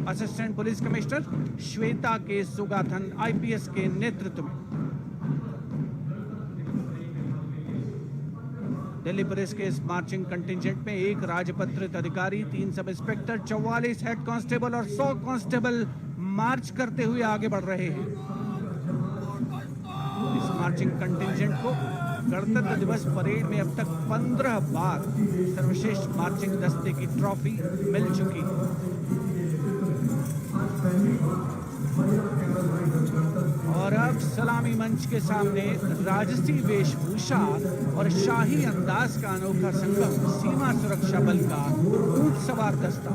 Assistant police commissioner Shweta के सुगाथन आईपीएस के नेतृत्व में दिल्ली पुलिस के इस मार्चिंग कंटिंजेंट में एक राजपत्रित अधिकारी, 3 सब इंस्पेक्टर, 44 हेड कांस्टेबल और 100 कांस्टेबल मार्च करते हुए आगे बढ़ रहे हैं। इस मार्चिंग कंटिंजेंट को गणतंत्र दिवस परेड में अब तक 15 बार सर्वश्रेष्ठ मार्चिंग दस्ते की ट्रॉफी मिल चुकी है। और अब सलामी मंच के सामने राजसी वेशभूषा और शाही अंदाज का अनोखा संगम, सीमा सुरक्षा बल का ऊंट सवार दस्ता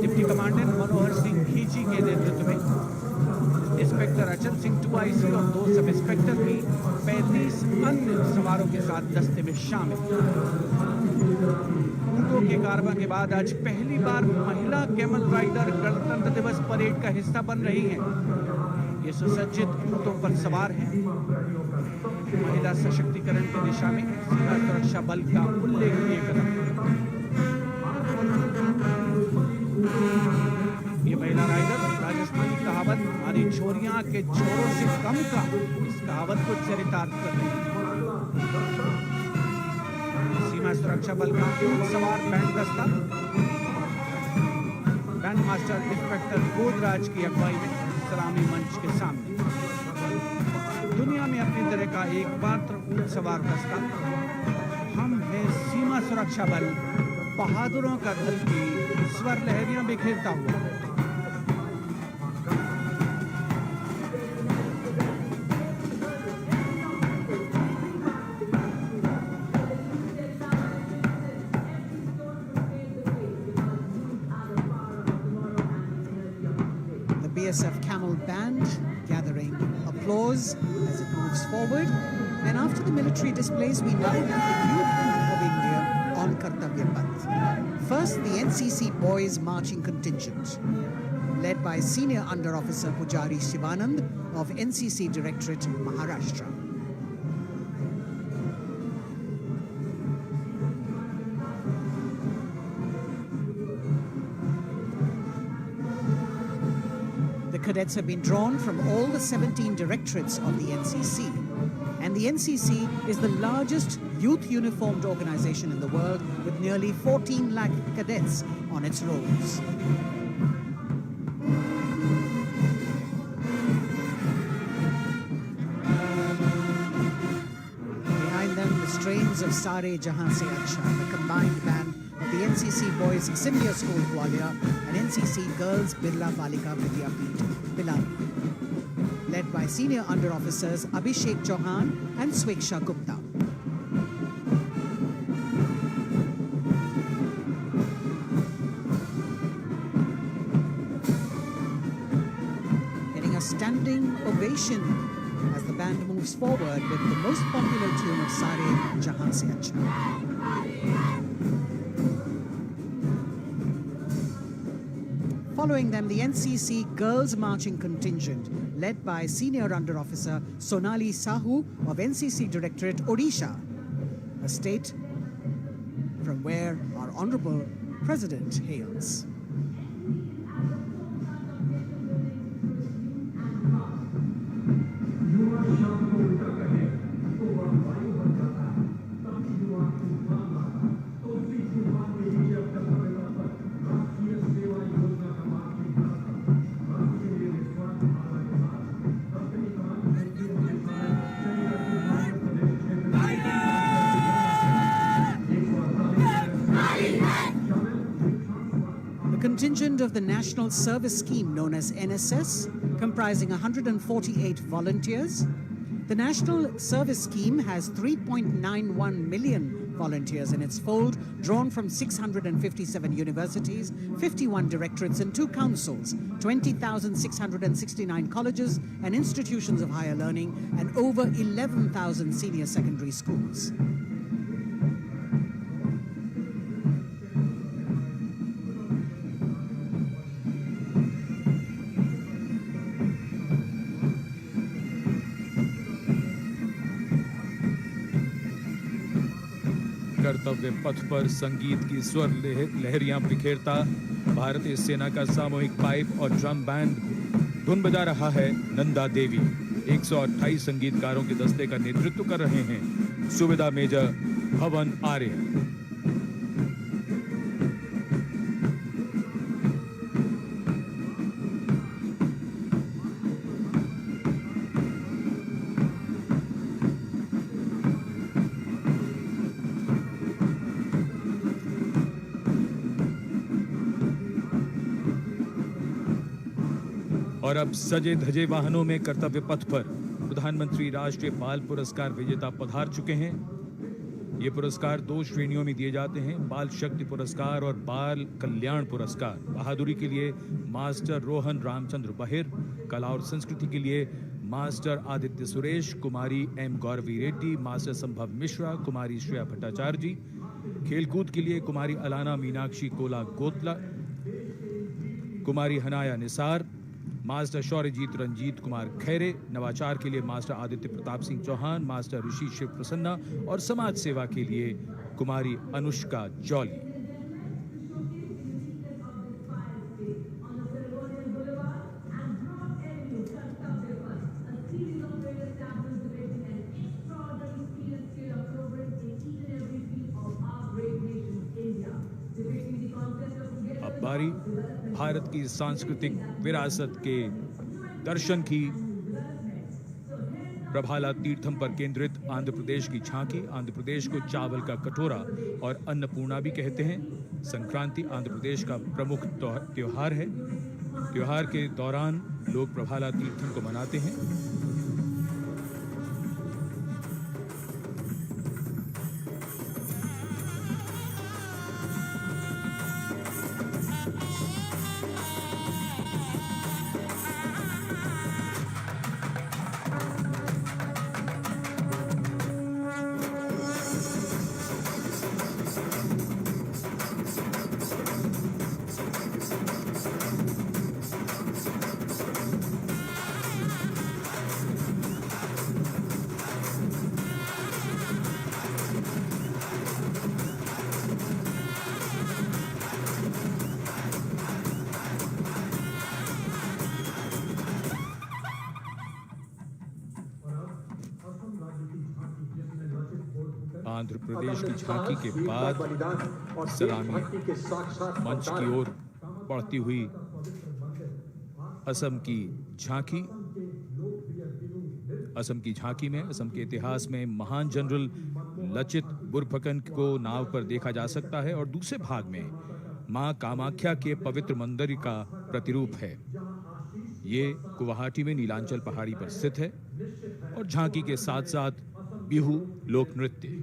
डिप्टी कमांडेंट मनोहर सिंह खींची के नेतृत्व में इंस्पेक्टर अचल सिंह 2IC और 2 सब इंस्पेक्टर भी 35 अन्य सवारों के साथ दस्ते में शामिल। ऊंटों के कारवां के बाद आज पहली बार महिला कैमल राइडर गणतंत्र दिवस परेड का हिस्सा बन रही हैं। ये सुसज्जित ऊंटों पर सवार हैं। महिला सशक्तिकरण की दिशा में सीमा सुरक्षा बल का उल्लेखनीय कदम। ये महिला राइडर राजस्थानी कहावत हमारी छोरियां के छोरों से कम का, इस कहावत को चरितार्थ कर रही है। सीमा सुरक्षा बल का सवार बैंड दस्ता बैंड मास्टर इंस्पेक्टर गोदराज की अगुवाई में सलामी मंच के सामने दुनिया में अपनी तरह का एकमात्र ऊंट सवार दस्ता हम हैं सीमा सुरक्षा बल, बहादुरों का दल की स्वर लहरियां बिखेरता हुआ। BSF Camel Band gathering applause as it moves forward. And after the military displays, we now have the youth of India on Kartavya Path. First, the NCC Boys Marching Contingent, led by Senior Under Officer Pujari Shivanand of NCC Directorate, Maharashtra. The cadets have been drawn from all the 17 directorates of the NCC. And the NCC is the largest youth uniformed organization in the world with nearly 14 lakh cadets on its rolls. Behind them, the strains of Sare Jahan Se Acha, the combined band of the NCC Boys Simya School Gwalior and NCC Girls Birla Balika Vidyapeeth Pilani, led by senior under officers Abhishek Chauhan and Sweksha Gupta. Getting a standing ovation as the band moves forward with the most popular tune of Sare Jahan Se Acha. Following them, the NCC Girls Marching Contingent, led by Senior Under Officer Sonali Sahu of NCC Directorate, Odisha, a state from where our Honorable President hails. Contingent of the National Service Scheme known as NSS, comprising 148 volunteers. The National Service Scheme has 3.91 million volunteers in its fold, drawn from 657 universities, 51 directorates and 2 councils, 20,669 colleges and institutions of higher learning, and over 11,000 senior secondary schools. कर्तव्य पथ पर संगीत की स्वर लहरियां बिखेरता भारतीय सेना का सामूहिक पाइप और ड्रम बैंड धुन बजा रहा है। नंदा देवी 128 संगीतकारों के दस्ते का नेतृत्व कर रहे हैं। सुविधा मेजर भवन आर्य। और अब सजे धजे वाहनों में कर्तव्य पथ पर प्रधानमंत्री राष्ट्रीय बाल पुरस्कार विजेता पधार चुके हैं। ये पुरस्कार 2 श्रेणियों में दिए जाते हैं, बाल शक्ति पुरस्कार और बाल कल्याण पुरस्कार। बहादुरी के लिए मास्टर रोहन रामचंद्र बहिर, कला और संस्कृति के लिए मास्टर आदित्य सुरेश, कुमारी एम गौरवी रेड्डी, मास्टर संभव मिश्रा, कुमारी श्रेया भट्टाचार्य जी, खेलकूद के लिए कुमारी अलाना मीनाक्षी कोला गोतला, कुमारी हनाया निसार, मास्टर शौर्यजीत रंजीत कुमार खैरे, नवाचार के लिए मास्टर आदित्य प्रताप सिंह चौहान, मास्टर ऋषि शिव प्रसन्ना और समाज सेवा के लिए कुमारी अनुष्का जौली। अब बारी भारत की सांस्कृतिक विरासत के दर्शन की। प्रभाला तीर्थम पर केंद्रित आंध्र प्रदेश की झांकी। आंध्र प्रदेश को चावल का कटोरा और अन्नपूर्णा भी कहते हैं। संक्रांति आंध्र प्रदेश का प्रमुख त्योहार है। त्योहार के दौरान लोग प्रभाला तीर्थम को मनाते हैं। आंध्र प्रदेश की झांकी के बाद सलामी मंच की ओर बढ़ती हुई असम की झांकी। असम की झांकी में असम के इतिहास में महान जनरल लचित बुरफकन को नाव पर देखा जा सकता है और दूसरे भाग में मां कामाख्या के पवित्र मंदिर का प्रतिरूप है। ये गुवाहाटी में नीलांचल पहाड़ी पर स्थित है और झांकी के साथ साथ बिहू लोक नृत्य।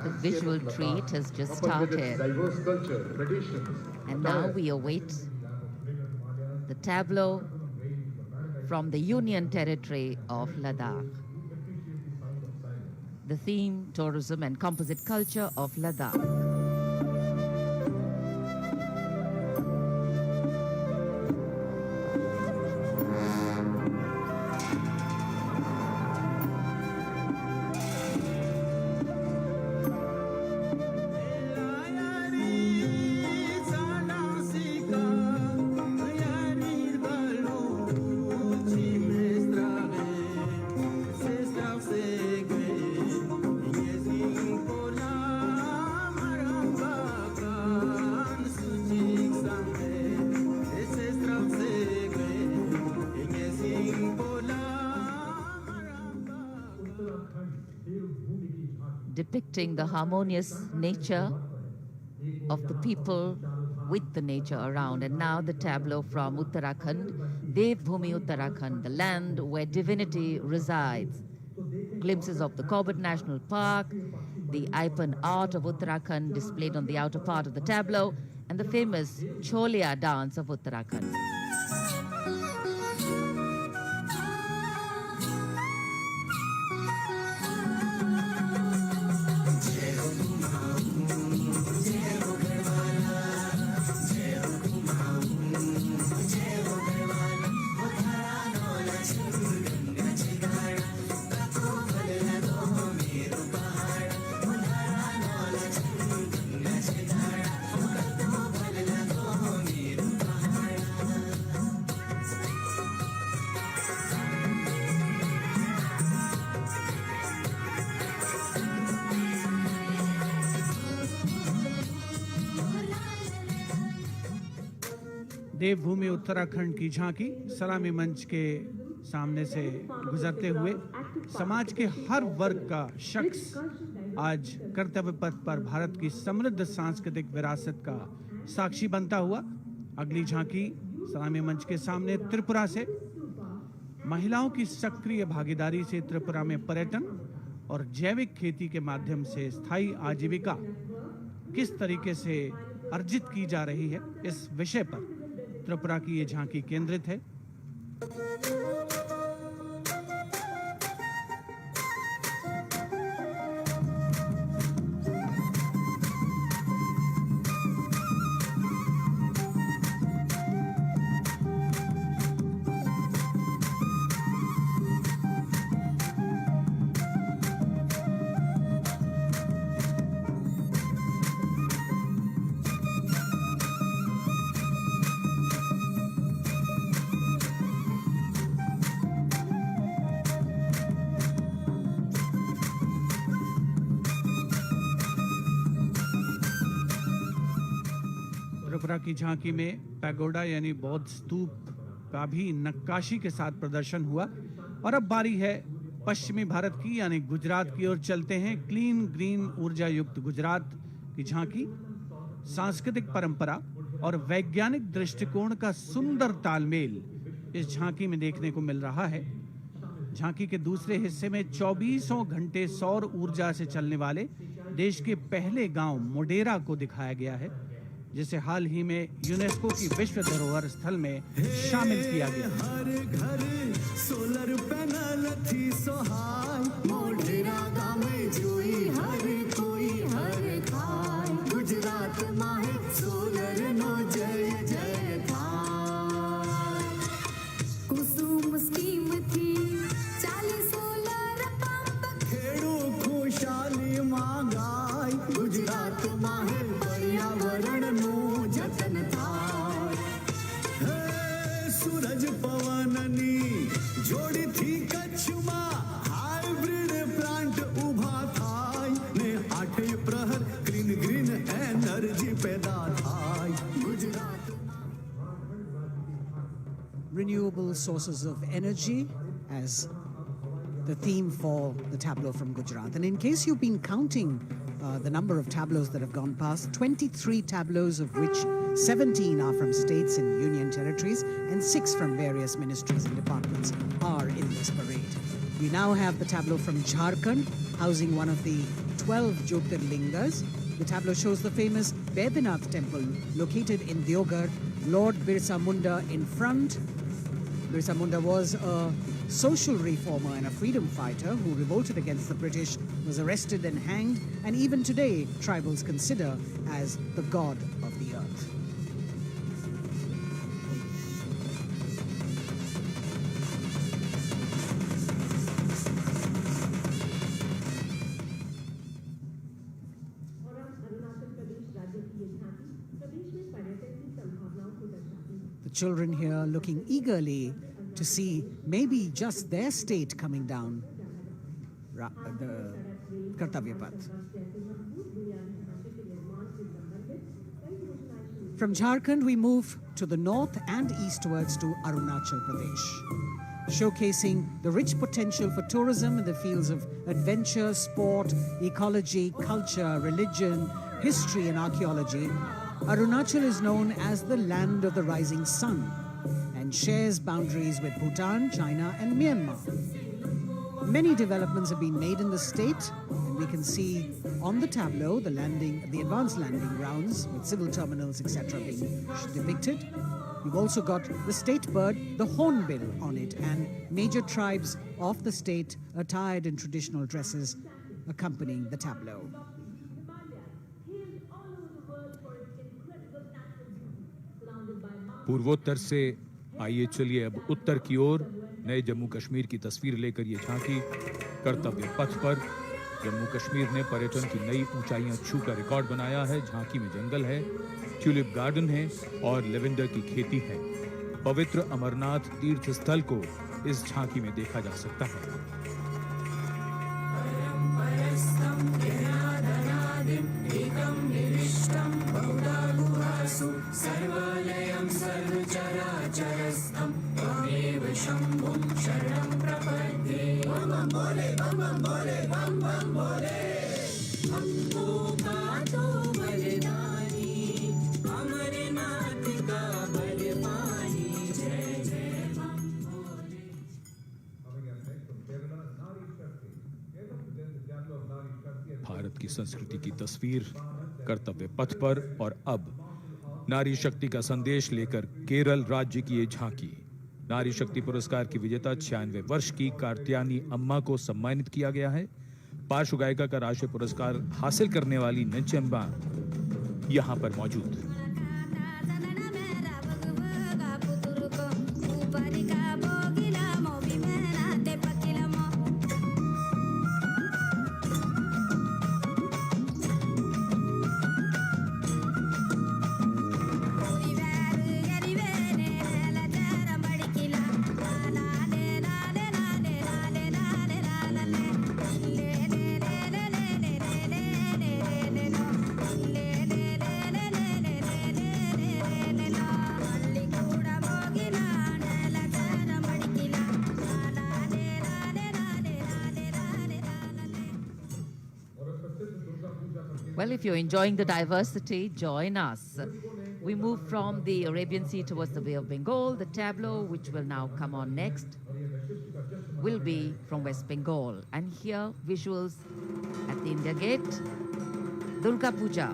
The visual treat has just started. Diverse culture, traditions, And now we await the tableau from the Union Territory of Ladakh. The theme, tourism and composite culture of Ladakh. Depicting the harmonious nature of the people with the nature around. And now the tableau from Uttarakhand, Devbhumi Uttarakhand, the land where divinity resides. Glimpses of the Corbett National Park, the Ipan art of Uttarakhand displayed on the outer part of the tableau, and the famous Cholia dance of Uttarakhand. देवभूमि उत्तराखंड की झांकी सलामी मंच के सामने से गुजरते हुए समाज के हर वर्ग का शख्स आज कर्तव्य पथ पर भारत की समृद्ध सांस्कृतिक विरासत का साक्षी बनता हुआ। अगली झांकी सलामी मंच के सामने त्रिपुरा से महिलाओं की सक्रिय भागीदारी से त्रिपुरा में पर्यटन और जैविक खेती के माध्यम से स्थायी आजीविका किस तरीके से अर्जित की जा रही है, इस विषय पर त्रिपुरा की ये झांकी केंद्रित है। त्रिपुरा की झांकी में पैगोडा यानी बौद्ध स्तूप का भी नक्काशी के साथ प्रदर्शन हुआ। और अब बारी है पश्चिमी भारत की यानी गुजरात की ओर चलते हैं। क्लीन ग्रीन ऊर्जा युक्त गुजरात की झांकी सांस्कृतिक परंपरा और वैज्ञानिक दृष्टिकोण का सुंदर तालमेल इस झांकी में देखने को मिल रहा है। झांकी के दूसरे हिस्से में 24 घंटे सौर ऊर्जा से चलने वाले देश के पहले गांव मोडेरा को दिखाया गया है, जिसे हाल ही में यूनेस्को की विश्व धरोहर स्थल में शामिल किया गया। हर घर सोलर पैनल थी सोहाय, मोढेरा गाँव में जोई हर कोई हर खाय, गुजरात माहे सोलर नो जय जय थाय। कुसुम स्कीम थी 40 सोलर पंप, खेड़ू खुशाली मांगाय, गुजरात माहे पर्यावरण नो जतन थाय। सूरज पवननी जोड़ी थी कच्छमा, हाइब्रिड प्लांट उभा थाय ने 8 प्रहर ग्रीन ग्रीन एनर्जी पैदा थाय। Gujarat Renewable sources of energy as the theme for the tableau from Gujarat. And in case you've been counting the number of tableaux that have gone past, 23 tableaux, of which 17 are from states and union territories and 6 from various ministries and departments are in this parade. We now have the tableau from Jharkhand, housing one of the 12 Jyotirlingas. The tableau shows the famous Baidyanath temple located in Deoghar. Lord Birsa Munda in front. Birsa Munda was a social reformer and a freedom fighter who revolted against the British, was arrested and hanged, and even today tribals consider as the god of the earth. The children here looking eagerly to see maybe just their state coming down the Kartavya Path. From Jharkhand, we move to the north and eastwards to Arunachal Pradesh, showcasing the rich potential for tourism in the fields of adventure, sport, ecology, culture, religion, history, and archaeology. Arunachal is known as the land of the rising sun and shares boundaries with Bhutan, China, and Myanmar. Many developments have been made in the state, and we can see on the tableau the advanced landing grounds with civil terminals, etc. being depicted. We've also got the state bird, the hornbill, on it, and major tribes of the state attired in traditional dresses accompanying the tableau. पूर्वोत्तर से आइए चलिए अब उत्तर की ओर नए जम्मू कश्मीर की तस्वीर लेकर ये झांकी कर्तव्य पथ पर। जम्मू कश्मीर ने पर्यटन की नई ऊंचाइयां छूकर रिकॉर्ड बनाया है। झांकी में जंगल है, ट्यूलिप गार्डन है और लेवेंडर की खेती है। पवित्र अमरनाथ तीर्थ स्थल को इस झांकी में देखा जा सकता है। भारत की संस्कृति की तस्वीर कर्तव्य पथ पर। और अब नारी शक्ति का संदेश लेकर केरल राज्य की ये झांकी। नारी शक्ति पुरस्कार की विजेता 96 वर्ष की कार्त्यानी अम्मा को सम्मानित किया गया है। पार्श्व गायिका का राष्ट्रीय पुरस्कार हासिल करने वाली नंचम्बा यहां पर मौजूद। Well, if you're enjoying the diversity, join us. We move from the Arabian Sea towards the Bay of Bengal, the tableau, which will now come on next. will be from West Bengal. And here, visuals at the India Gate, Durga Puja.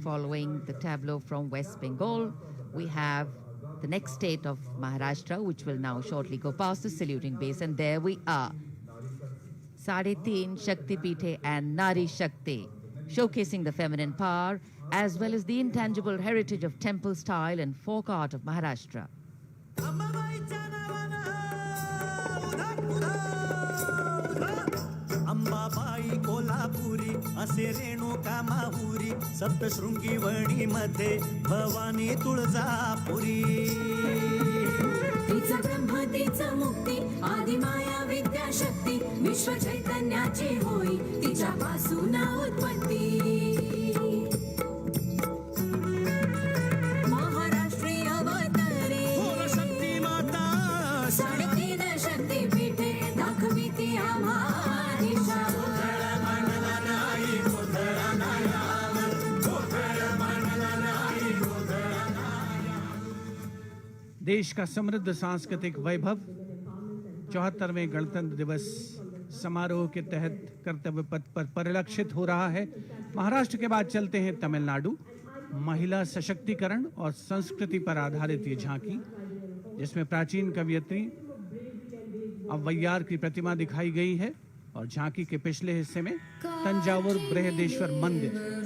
Following the tableau from West Bengal, we have the next state of Maharashtra, which will now shortly go past the saluting base. And there we are. Sade Teen Shakti Pithe and Nari Shakti, showcasing the feminine power as well as the intangible heritage of temple style and folk art of Maharashtra. Ambabai Kolhapuri असे रेणुका माहुरी सप्तशृंगी वणी मध्ये भवानी तुळजापुरी तिचा ब्रह्म तिचा मुक्ती आदि माया विद्याशक्ती विश्व चैतन्याची होई तिच्यापासून उत्पत्ती महाराष्ट्रीय अवतरे शक्ती माता साडेतीन शक्ती पीठे दाखवी ती आम्हा देश का समृद्ध सांस्कृतिक वैभव 74वें गणतंत्र दिवस समारोह के तहत कर्तव्य पथ पर परिलक्षित हो रहा है। महाराष्ट्र के बाद चलते हैं तमिलनाडु। महिला सशक्तिकरण और संस्कृति पर आधारित ये झांकी, जिसमें प्राचीन कवयित्री अव्वैयार की प्रतिमा दिखाई गई है और झांकी के पिछले हिस्से में तंजावुर बृहदेश्वर मंदिर।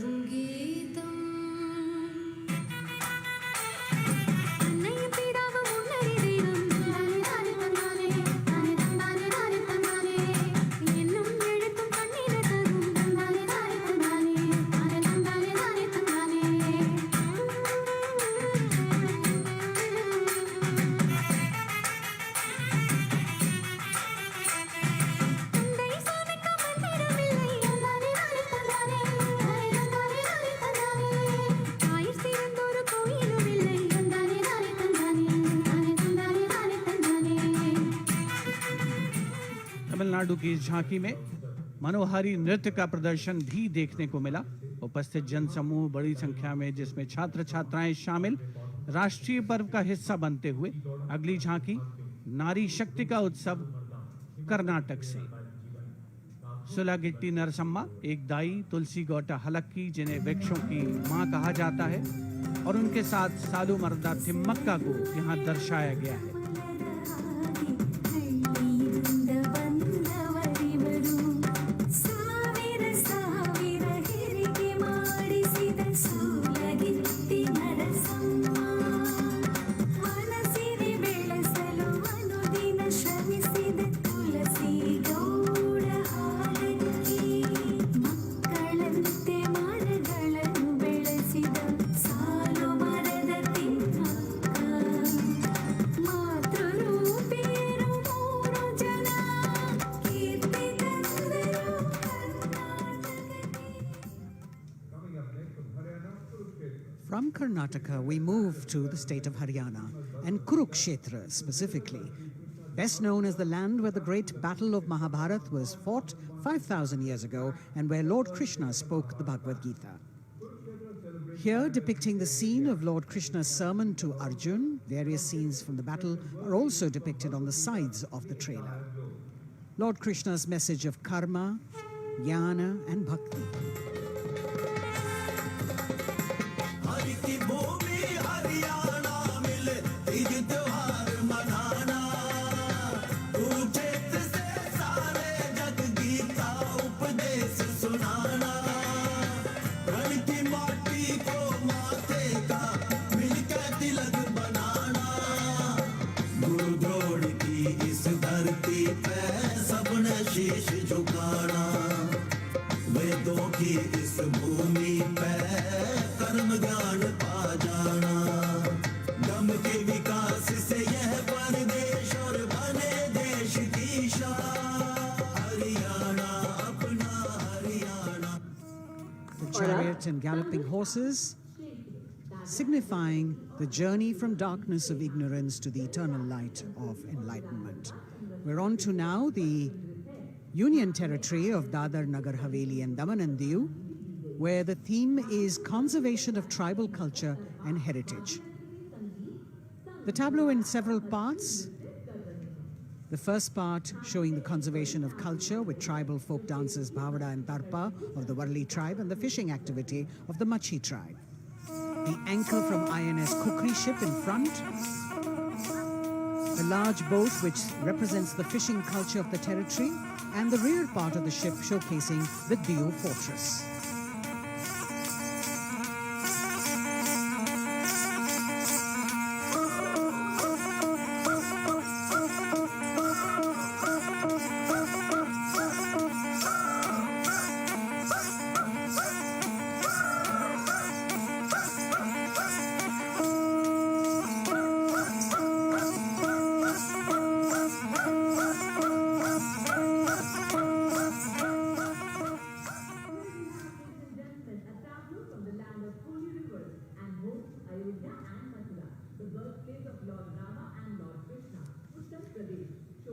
तमिलनाडु की इस झांकी में मनोहारी नृत्य का प्रदर्शन भी देखने को मिला। उपस्थित जनसमूह बड़ी संख्या में, जिसमें छात्र छात्राएं शामिल, राष्ट्रीय पर्व का हिस्सा बनते हुए अगली झांकी नारी शक्ति का उत्सव कर्नाटक से। सुलागिट्टी नरसम्मा एक दाई तुलसी गौटा हलक्की, जिन्हें वृक्षों की मां कहा जाता है, और उनके साथ सालू मर्दा थिम्मक्का को यहाँ दर्शाया गया है। From Karnataka, we move to the state of Haryana, and Kurukshetra specifically, best known as the land where the great battle of Mahabharata was fought 5,000 years ago and where Lord Krishna spoke the Bhagavad Gita. Here, depicting the scene of Lord Krishna's sermon to Arjun, various scenes from the battle are also depicted on the sides of the trailer. Lord Krishna's message of karma, jnana and bhakti. शीश झुकाना वेदों की प्राण पा जाना। दम के विकास से यह परदेश और बने देश की शान। हरियाणा अपना Haryana. The chariot and galloping horses, signifying the journey from darkness of ignorance to the eternal light of enlightenment. We're on to now the Union Territory of Dadar, Nagar Haveli and Daman and Diu, where the theme is conservation of tribal culture and heritage. The tableau in several parts. The first part showing the conservation of culture with tribal folk dances Bhavada and Tarpa of the Warli tribe and the fishing activity of the Machi tribe. The anchor from INS Kukri ship in front. A large boat which represents the fishing culture of the territory, and the rear part of the ship showcasing the Diu fortress.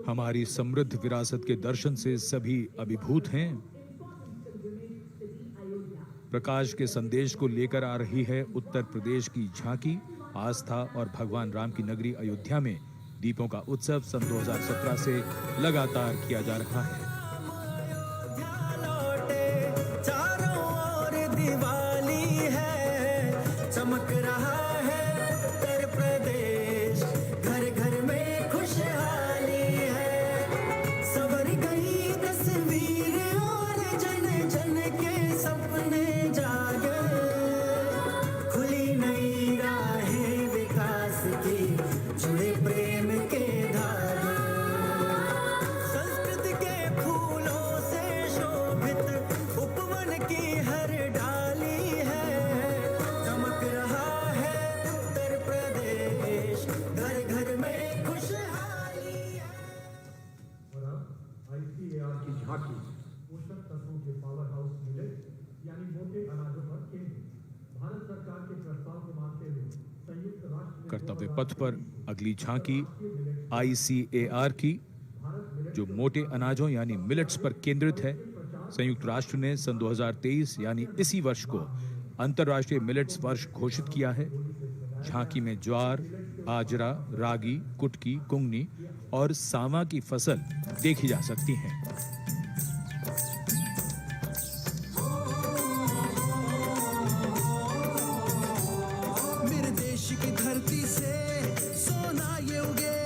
हमारी समृद्ध विरासत के दर्शन से सभी अभिभूत हैं। प्रकाश के संदेश को लेकर आ रही है उत्तर प्रदेश की झांकी। आस्था और भगवान राम की नगरी अयोध्या में दीपों का उत्सव सन 2017 से लगातार किया जा रहा है। चारों ओर दिवाली है, चमक रहा है उत्तर प्रदेश। घर घर में खुशहाली है, सवर गई तस्वीर और जन जन के सपने जागे। खुली नई राहें विकास की, जुड़े प्रेम के धागे। संस्कृति के फूलों से शोभित उपवन की हर डाली है, चमक रहा है उत्तर प्रदेश। घर घर में खुशहाली है। और अब ICAR की झांकी पोषक तत्वों के पावर हाउस मिलेट यानी मोटे अनाजों पर केंद्रित। भारत सरकार के प्रस्ताव को मानते हुए संयुक्त राष्ट्र कर्तव्य पथ पर अगली झांकी ICAR की, जो मोटे अनाजों यानी मिलेट्स पर केंद्रित है। संयुक्त राष्ट्र ने सन 2023 यानी इसी वर्ष को अंतर्राष्ट्रीय मिलेट्स वर्ष घोषित किया है। झांकी में ज्वार, बाजरा, रागी, कुटकी, कुंगनी और सांवा की फसल देखी जा सकती है। मेरे देश की धरती से सोना ये उगे,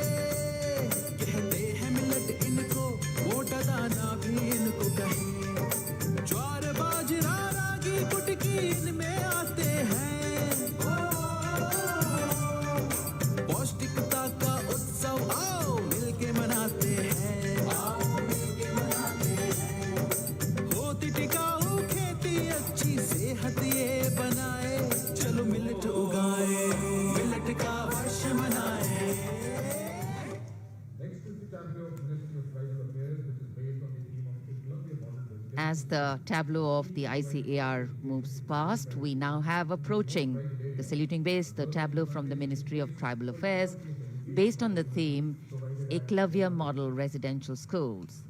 कहते हैं मिलट इनको, मोटा दाना भी इनको कहे। ज्वार बाजरा रागी कुटकी इनमें आते हैं। पौष्टिकता का उत्सव आओ मिलके मनाते हैं। होती टिकाऊ खेती अच्छी सेहत ये बनाए, चलो मिलट उगाए, मिलट का वर्ष मनाए। Next is the tableau of Ministry of Tribal Affairs, which is based on the theme of Eklavya model. As the tableau of the ICAR moves past, we now have approaching the saluting base, the tableau from the Ministry of Tribal Affairs, based on the theme Eklavya Model Residential Schools.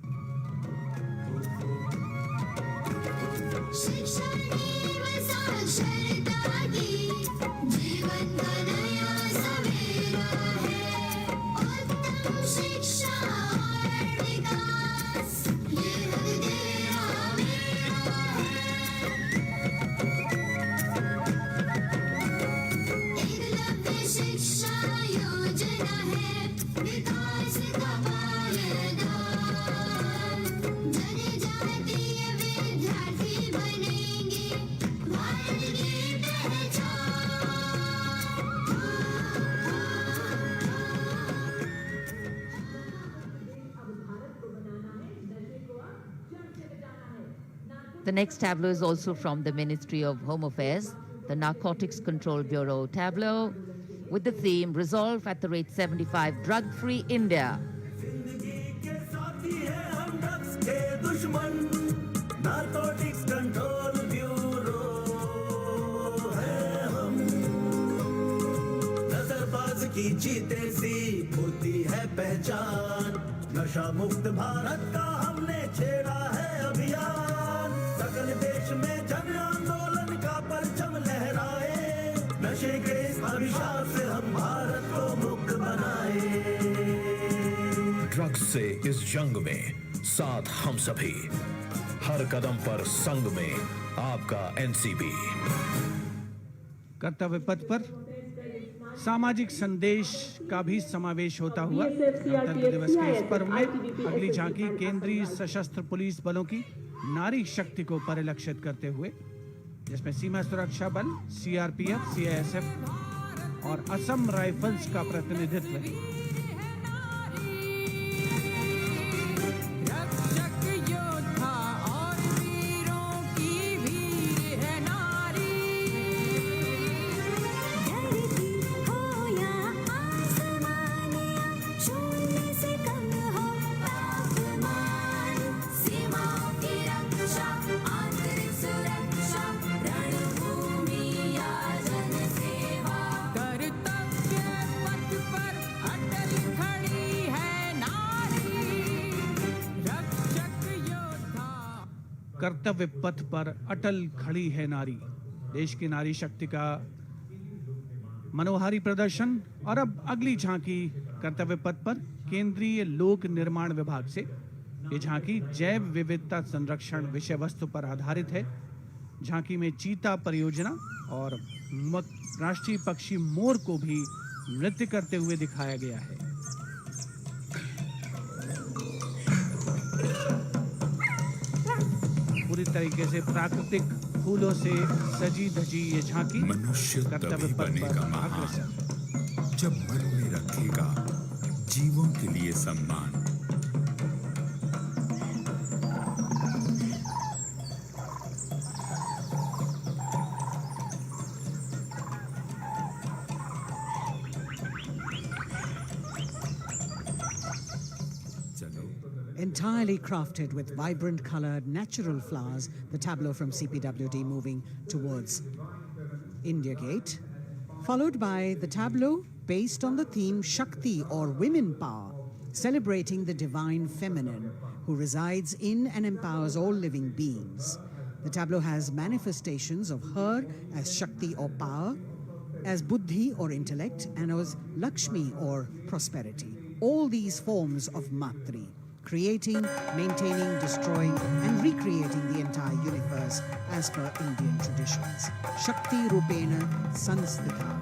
The next tableau is also from the Ministry of Home Affairs, the Narcotics Control Bureau tableau with the theme Resolve at the Rate 75 Drug-Free India. Narcotics control bureau है हम, नजरबाज की जीते सी होती है पहचान, नशा मुक्त भारत का हमने छेड़ा है अभियान, सकल देश में जन आंदोलन का परचम लहराए, नशे के इस अभिशाप से हम भारत को मुक्त बनाए। ड्रग्स से इस जंग में साथ हम सभी, हर कदम पर संग में आपका एनसीबी। कर्तव्य पथ पर सामाजिक संदेश का भी समावेश होता हुआ गणतंत्र दिवस के इस पर्व में अगली झांकी केंद्रीय सशस्त्र पुलिस बलों की नारी शक्ति को परिलक्षित करते हुए, जिसमें सीमा सुरक्षा बल, सीआरपीएफ, सीआईएसएफ और असम राइफल्स का प्रतिनिधित्व है। कर्तव्य पथ पर अटल खड़ी है नारी, देश की नारी शक्ति का मनोहारी प्रदर्शन। और अब अगली झांकी कर्तव्य पथ पर केंद्रीय लोक निर्माण विभाग से। ये झांकी जैव विविधता संरक्षण विषय वस्तु पर आधारित है। झांकी में चीता परियोजना और राष्ट्रीय पक्षी मोर को भी नृत्य करते हुए दिखाया गया है। पूरी तरीके से प्राकृतिक फूलों से सजी धजी ये झांकी मनुष्य तभी बनेगा महान जब मन में रखेगा जीवों के लिए सम्मान। Entirely crafted with vibrant colored natural flowers, the tableau from CPWD moving towards India Gate, followed by the tableau based on the theme Shakti or women power, celebrating the divine feminine who resides in and empowers all living beings. The tableau has manifestations of her as Shakti or power, as Buddhi or intellect, and as Lakshmi or prosperity. All these forms of Matri, creating, maintaining, destroying, and recreating the entire universe as per Indian traditions. Shakti Rupena Sanstita.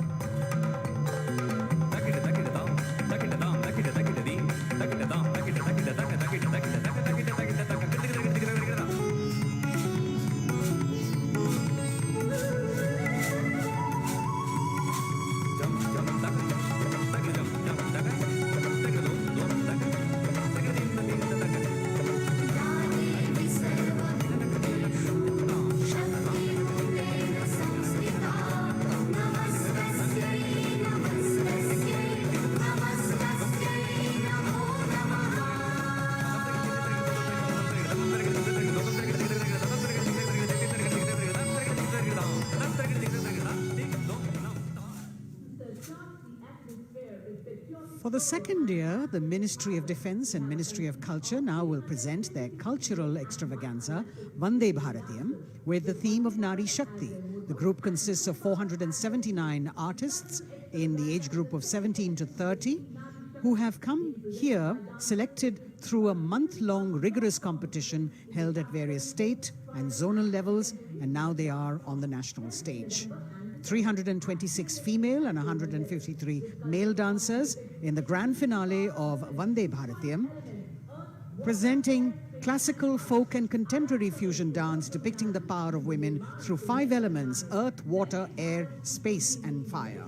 For the second year, the Ministry of Defence and Ministry of Culture now will present their cultural extravaganza, Vande Bharatiyam, with the theme of Nari Shakti. The group consists of 479 artists in the age group of 17 to 30 who have come here selected through a month-long rigorous competition held at various state and zonal levels, and now they are on the national stage. 326 female and 153 male dancers in the grand finale of Vande Bharatiyam, presenting classical, folk and contemporary fusion dance depicting the power of women through 5 elements: earth, water, air, space and fire.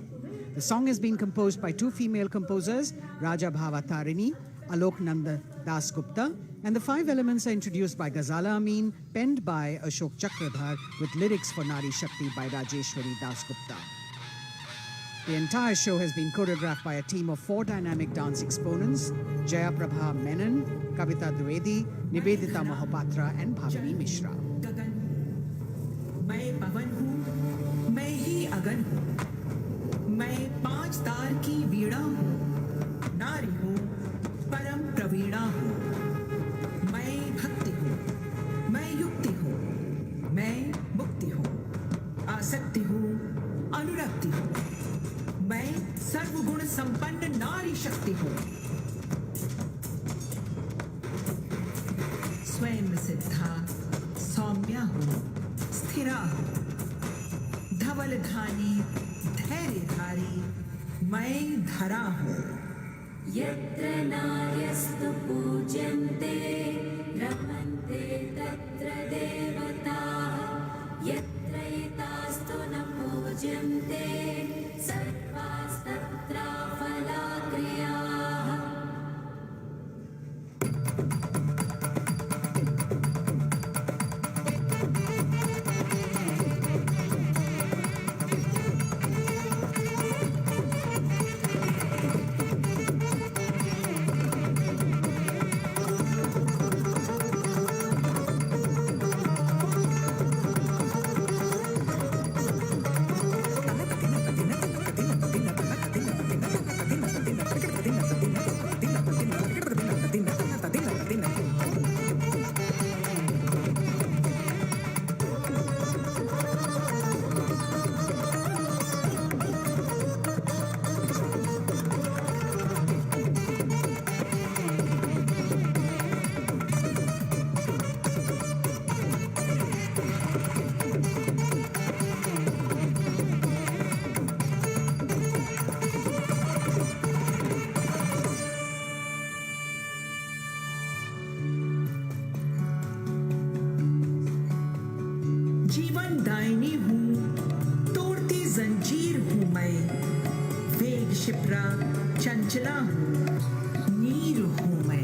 The song has been composed by 2 female composers, Raja Bhava Tarini, Alok Nanda Das Gupta, and the 5 elements are introduced by Ghazala Amin, penned by Ashok Chakradhar, with lyrics for Nari Shakti by Rajeshwari Das Gupta. The entire show has been choreographed by a team of 4 dynamic dance exponents, Jaya Prabha Menon, Kavita Dwivedi, Nivedita Mohapatra, and Bhavini Mishra. मैं पवन हूँ, मैं ही अगन हूँ, मैं 5 तार की वीणा हूँ, नारी हूँ, परम प्रवीणा हूँ, मैं भक्ति हूँ, मैं युक्ति हूँ, मैं मुक्ति हूँ, आसक्ति हूँ, अनुरक्ति हूँ, मैं सर्वगुण संपन्न नारी शक्ति हूँ, स्वयं सिद्धा सौम्या हूँ, स्थिरा हूँ, धवलधानी धैर्यधारी मैं धरा हूँ। यत्र नार्यस्तु पूज्यन्ते रमन्ते तत्र देवताः यत्र एतास्तु न पूज्यन्ते सर्वास्तत्र फलाक्रियाः। जीवन दायिनी हूँ, तोड़ती जंजीर हूँ मैं, वेग शिप्रा चंचला हूँ, नीर हूँ मैं।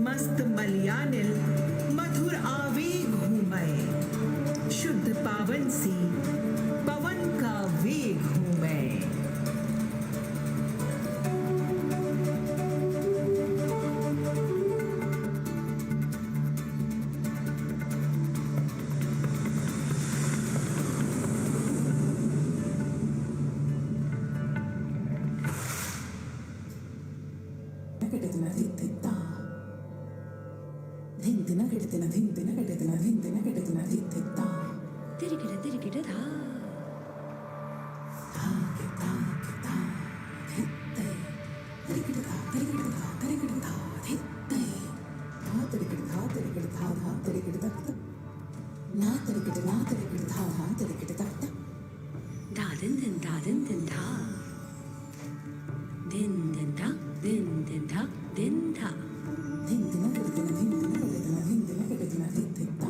मस्त मलयानिल मधुर आवेग हूँ मैं, शुद्ध पावन सी पवन का वेग हूँ मैं। din din da din din da. Din din da din din da din da. Din din da din din da din din da din din da din din da.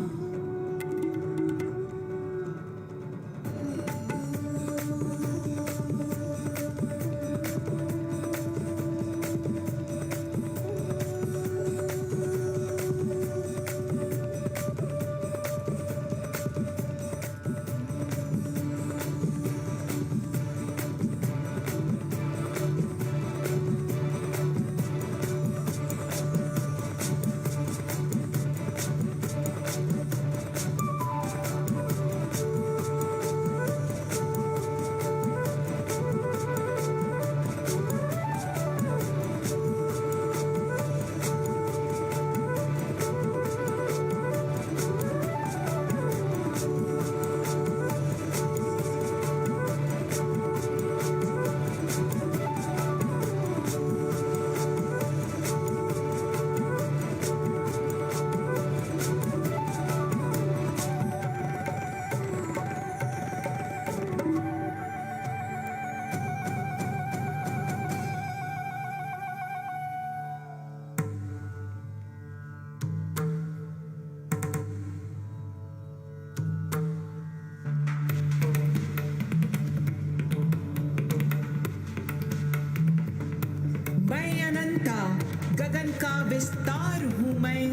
गगन का विस्तार हूँ मैं,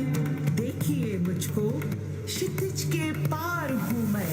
देखिए मुझको, क्षितिज के पार हूँ मैं।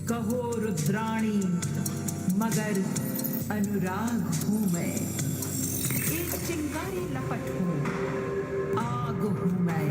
कहो रुद्राणी मगर अनुराग हूँ मैं, एक चिंगारी लपट हूँ, आग हूँ मैं।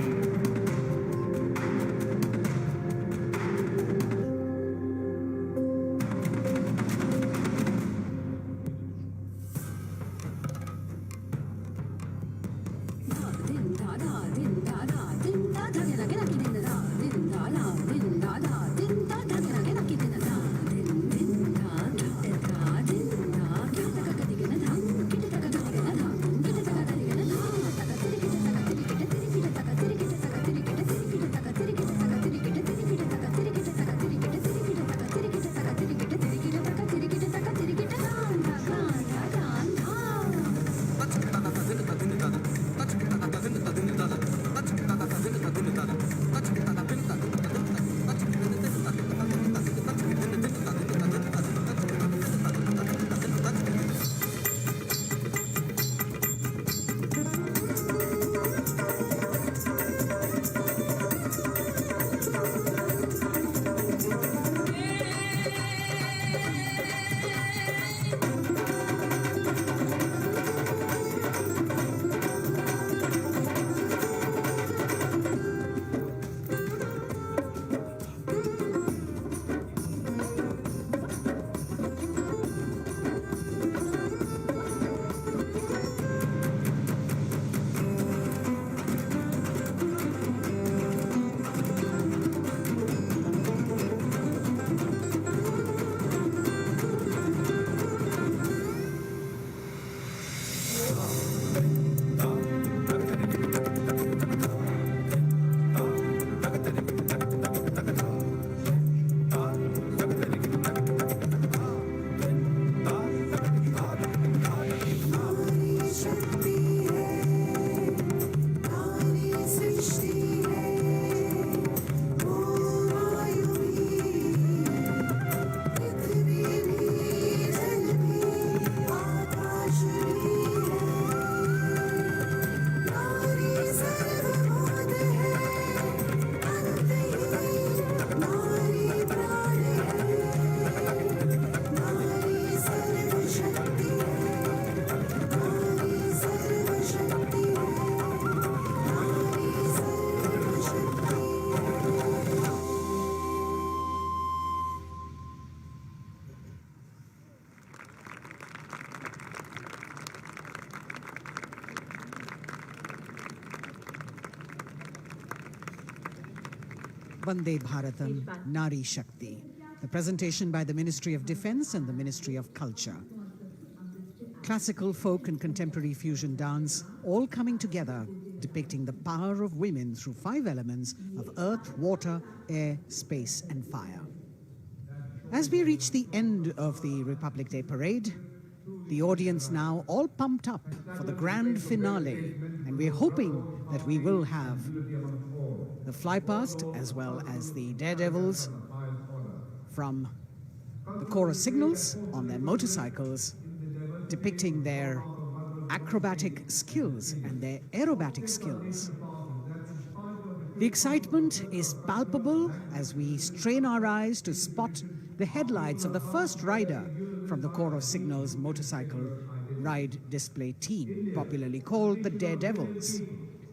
Vande Bharatam Nari Shakti. The presentation by the Ministry of Defense and the Ministry of Culture. Classical, folk and contemporary fusion dance all coming together, depicting the power of women through 5 elements of earth, water, air, space and fire. As we reach the end of the Republic Day parade, the audience now all pumped up for the grand finale, and we're hoping that we will have the flypast as well as the daredevils from the chorus signals on their motorcycles, depicting their acrobatic skills and their aerobatic skills. The excitement is palpable as we strain our eyes to spot the headlights of the first rider from the Corps of Signals motorcycle ride display team, popularly called the Daredevils.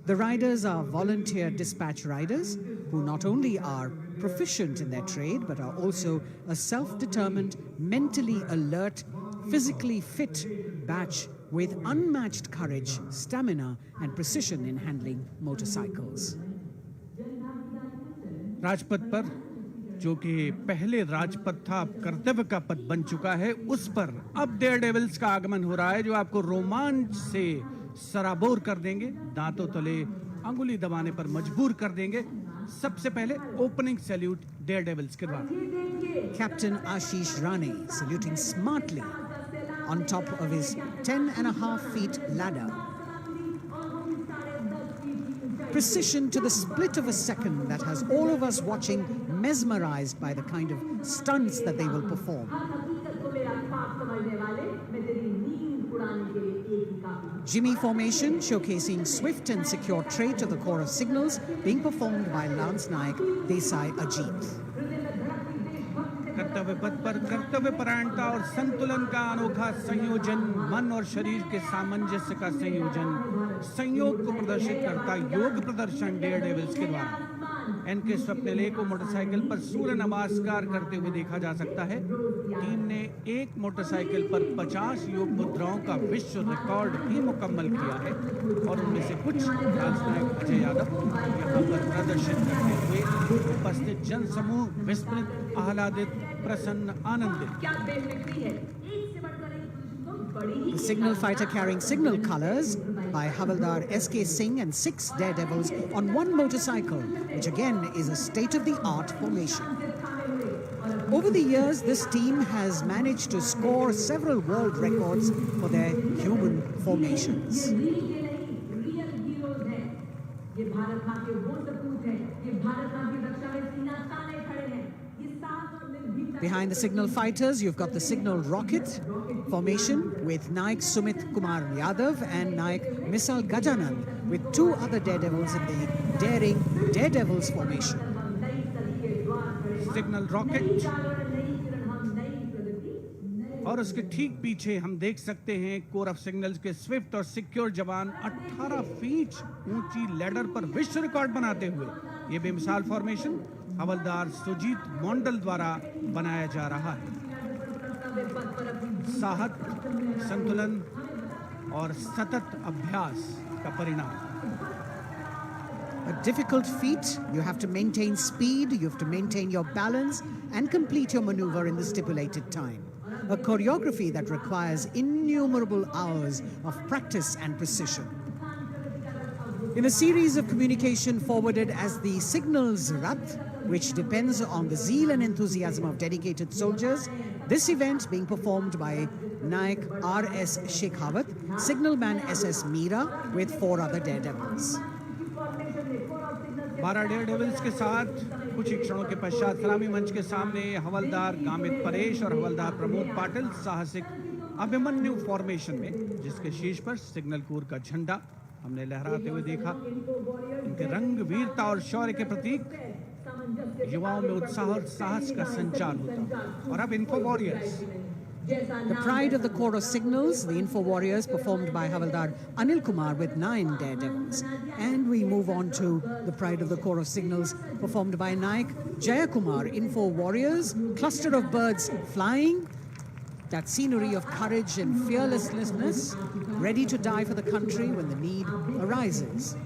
The riders are volunteer dispatch riders who not only are proficient in their trade but are also a self-determined, mentally alert, physically fit batch with unmatched courage, stamina and precision in handling motorcycles. Rajpath पर जो कि पहले राजपथ था अब कर्तव्य का पथ बन चुका है, उस पर अब डेयर डेविल्स का आगमन हो रहा है जो आपको रोमांच से सराबोर कर देंगे, दांतों तले अंगुली दबाने पर मजबूर कर देंगे। सबसे पहले ओपनिंग सैल्यूट डेयर डेविल्स के द्वारा। Captain Ashish Rane saluting smartly on top of his 10.5 feet ladder. Precision to the split of a second that has all of us watching mesmerized by the kind of stunts that they will perform. Jimmy formation showcasing swift and secure trade to the Corps of Signals being performed by Lance Naik Desai Ajit. कर्तव्य पथ पर कर्तव्य परायणता और संतुलन का अनोखा संयोजन, मन और शरीर के सामंजस्य का संयोजन, संयोग को प्रदर्शित करता योग प्रदर्शन डेयर डेविल्स के द्वारा। एनके स्वप्निले को मोटरसाइकिल पर सूर्य नमस्कार करते हुए देखा जा सकता है। टीम ने एक मोटरसाइकिल पर 50 योग मुद्राओं का विश्व रिकॉर्ड भी मुकम्मल किया है और उनमें से कुछ राजनायक अजय यादव यहाँ पर प्रदर्शित करते हुए उपस्थित जन समूह विस्मृत, आह्लादित, प्रसन्न, आनंदित। The signal fighter carrying signal colors by Havildar S.K. Singh and 6 daredevils on one motorcycle, which again is a state-of-the-art formation. Over the years, this team has managed to score several world records for their human formations. Behind the signal fighters, you've got the signal rocket formation with Naik Sumit Kumar Yadav and Naik Misal Gajanand, with 2 other daredevils in the daring daredevils formation. Signal rocket और उसके ठीक पीछे हम देख सकते हैं core of signals के Swift और सिक्योर जवान 18 फीट ऊंची लैडर पर विश्व रिकॉर्ड बनाते हुए ये बेमिसाल फॉर्मेशन हवलदार सुजीत मोंडल द्वारा बनाया जा रहा है। साहस, संतुलन और सतत अभ्यास का परिणाम। A difficult feat. You have to maintain speed, you have to maintain your balance and complete your maneuver in the stipulated time. A choreography that requires innumerable hours of practice and precision. In a series of communication forwarded as the Signals Rath, which depends on the zeal and enthusiasm of dedicated soldiers, this event being performed by Naik R.S. Shekhawat, Signalman S.S. Meera with 4 other daredevils. 12 dare devils के साथ कुछ ही क्षणों के पश्चात सलामी मंच के सामने हवलदार गामित परेश और हवलदार प्रमोद पाटिल साहसिक अभिमन्यु फॉर्मेशन में, जिसके शीर्ष पर सिग्नल कोर का झंडा हमने लहराते हुए देखा। इनके रंग वीरता और शौर्य के प्रतीक, युवाओं में उत्साह और साहस का संचार होता। और अब info warriors, The pride of the Corps of Signals, the Info Warriors, performed by Havildar Anil Kumar with 9 daredevils. And we move on to the pride of the Corps of Signals, performed by Naik Jayakumar, Info Warriors, cluster of birds flying, that scenery of courage and fearlessness, ready to die for the country when the need arises.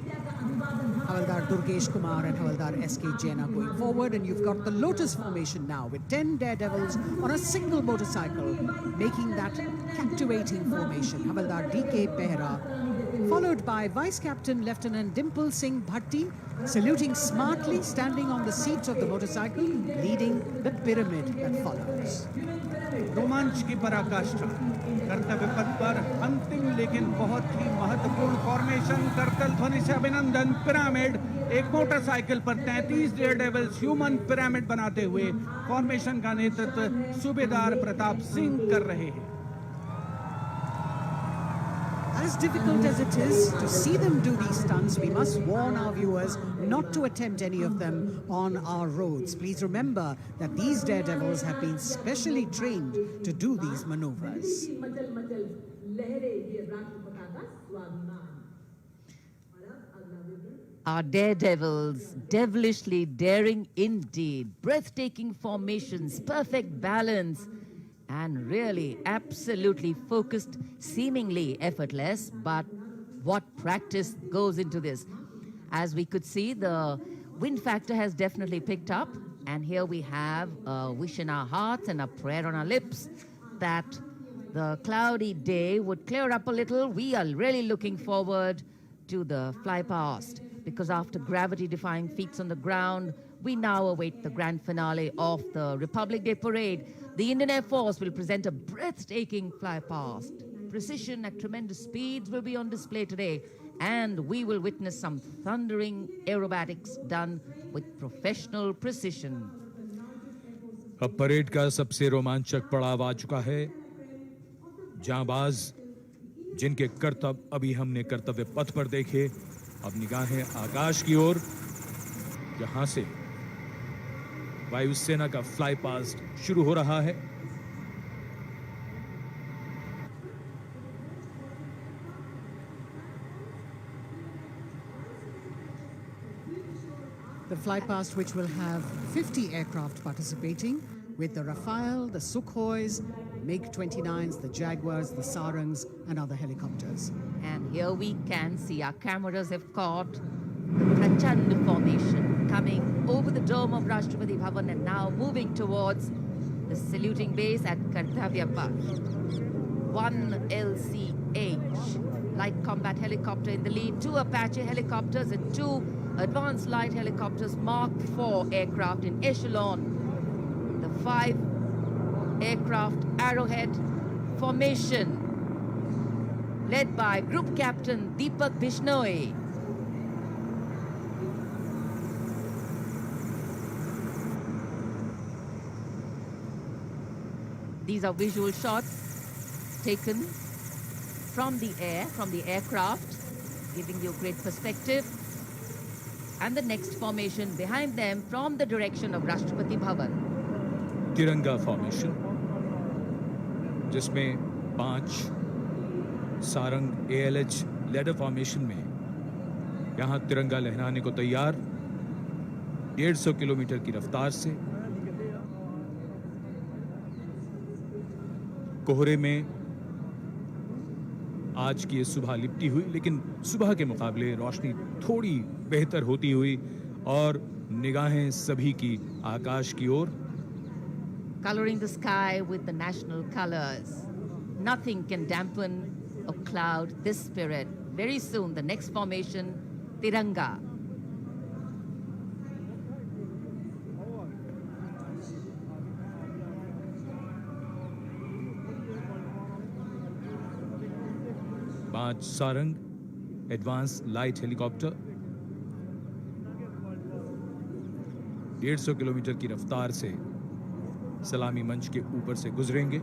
Havaldar Durgesh Kumar and Havaldar S.K. Jaina going forward, and you've got the Lotus formation now with 10 daredevils on a single motorcycle, making that captivating formation. Havaldar D.K. Behra, followed by Vice Captain Lieutenant Dimple Singh Bhatti, saluting smartly, standing on the seat of the motorcycle, leading the pyramid that follows. रोमांच की पराकाष्ठा कर्तव्य पथ पर अंतिम लेकिन बहुत ही महत्वपूर्ण फॉर्मेशन करतल ध्वनि से अभिनंदन पिरामिड एक मोटरसाइकिल पर 33 डेयरडेविल्स ह्यूमन पिरामिड बनाते हुए फॉर्मेशन का नेतृत्व सूबेदार प्रताप सिंह कर रहे हैं. As difficult as it is to see them do these stunts, we must warn our viewers not to attempt any of them on our roads. Please remember that these daredevils have been specially trained to do these maneuvers. Our daredevils, devilishly daring indeed, breathtaking formations, perfect balance, and really absolutely focused, seemingly effortless, but what practice goes into this. As we could see, the wind factor has definitely picked up, and here we have a wish in our hearts and a prayer on our lips that the cloudy day would clear up a little. We are really looking forward to the fly past, because after gravity-defying feats on the ground, we now await the grand finale of the Republic Day Parade. The Indian Air Force will present a breathtaking fly past. Precision at tremendous speeds will be on display today, and we will witness some thundering aerobatics done with professional precision. अब parade का सबसे रोमांचक पड़ाव आ चुका है. जांबाज जिनके करतब अभी हमने कर्तव्य पथ पर देखे, अब निगाहें आकाश की ओर, जहां से वायुसेना का फ्लाई पास्ट शुरू हो रहा है. The fly past, which will have 50 aircraft participating, with the Rafale, the Sukhois, MiG-29s, the Jaguars, the Sarangs, and other helicopters. And here we can see our cameras have caught the Prachand formation coming over the dome of Rashtrapati Bhavan and now moving towards the saluting base at Kartavya Path. One LCH, light combat helicopter in the lead, two Apache helicopters and two advanced light helicopters, Mark IV aircraft in echelon. The 5 aircraft Arrowhead formation, led by Group Captain Deepak Bishnoi. These are visual shots taken from the air, from the aircraft, giving you great perspective. And the next formation behind them from the direction of Rashtrapati Bhavan. तिरंगा formation, जिसमें 5 Sarang ALH ladder formation में यहां तिरंगा लहराने को तैयार, 150 kilometre की रफ्तार से. कोहरे में आज की ये सुबह लिपटी हुई, लेकिन सुबह के मुकाबले रोशनी थोड़ी बेहतर होती हुई और निगाहें सभी की आकाश की ओर. Coloring the sky with the national colors. Nothing can dampen or cloud this spirit. Very soon, the next formation, Tiranga. पांच Sarang advance light helicopter 150 kilometre की रफ्तार से सलामी मंच के ऊपर से गुजरेंगे.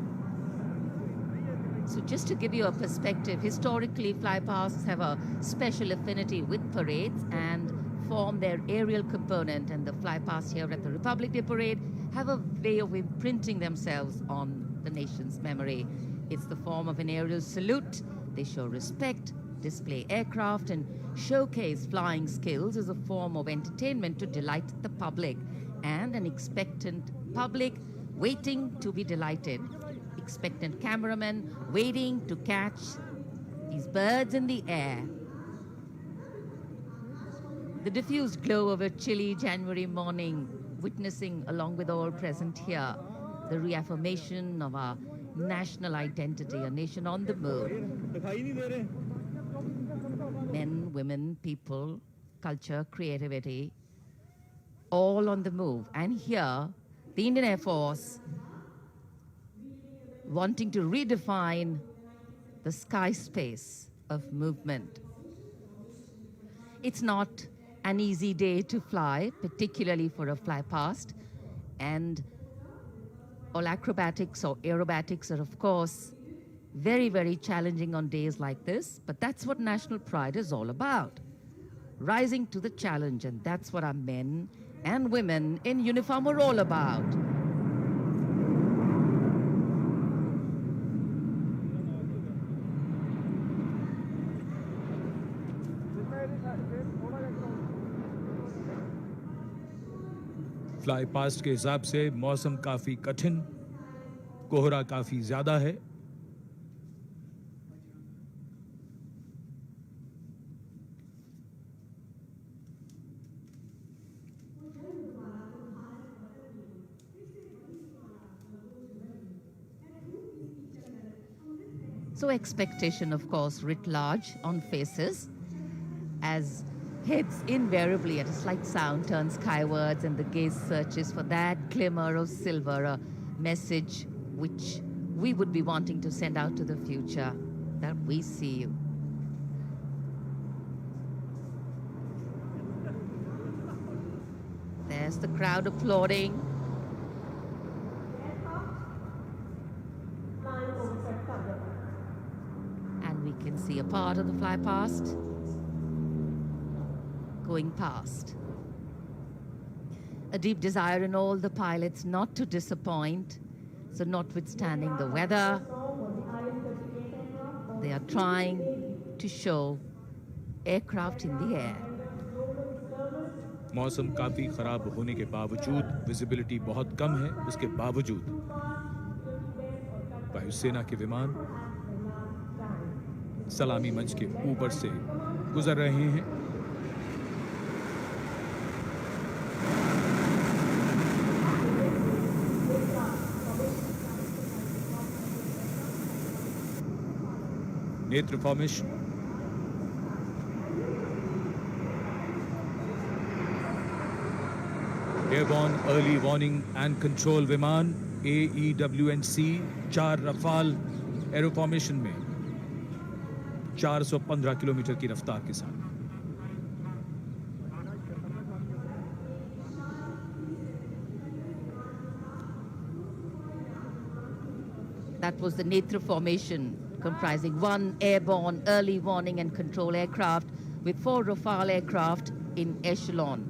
So just to give you a perspective, historically flypasts have a special affinity with parades and form their aerial component, and the flypasts here at the Republic Day Parade have a way of imprinting themselves on the nation's memory. It's the form of an aerial salute. They show respect, display aircraft, and showcase flying skills as a form of entertainment to delight the public, and an expectant public waiting to be delighted. Expectant cameramen waiting to catch these birds in the air. The diffused glow of a chilly January morning, witnessing along with all present here, the reaffirmation of our national identity, a nation on the move. Men, women, people, culture, creativity, all on the move. And here, the Indian Air Force wanting to redefine the sky space of movement. It's not an easy day to fly, particularly for a fly past. And all acrobatics or aerobatics are, of course, very, very challenging on days like this. But that's what national pride is all about. Rising to the challenge. And that's what our men and women in uniform are all about. Fly past के हिसाब से मौसम काफी कठिन, कोहरा काफी ज्यादा है। So expectation, of course, writ large on faces as heads invariably at a slight sound turn skywards and the gaze searches for that glimmer of silver, a message which we would be wanting to send out to the future, that we see you. There's the crowd applauding. And we can see a part of the fly past going past. A deep desire in all the pilots not to disappoint. So notwithstanding the weather, they are trying to show aircraft in the air. मौसम काफी खराब होने के बावजूद visibility बहुत कम है, उसके बावजूद वायुसेना के विमान सलामी मंच के ऊपर से गुजर रहे हैं। नेत्र formation, airborne early warning and control विमान AEWNC 4 रफाल एरो फॉर्मेशन में 415 किलोमीटर की रफ्तार के साथ। That was the Netra formation, comprising one airborne early warning and control aircraft with 4 Rafale aircraft in echelon,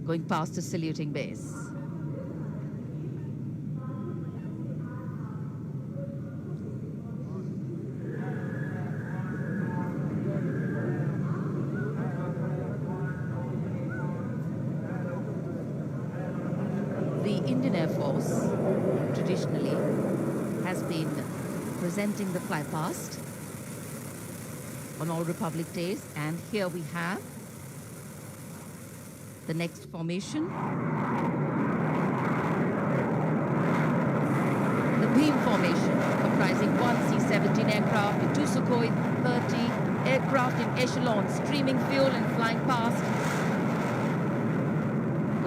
going past the saluting base. The Indian Air Force traditionally has been presenting the fly past on all Republic Days, and here we have the next formation. The beam formation, comprising 1 C-17 aircraft with 2 Sukhoi 30 aircraft in echelon, streaming fuel and flying past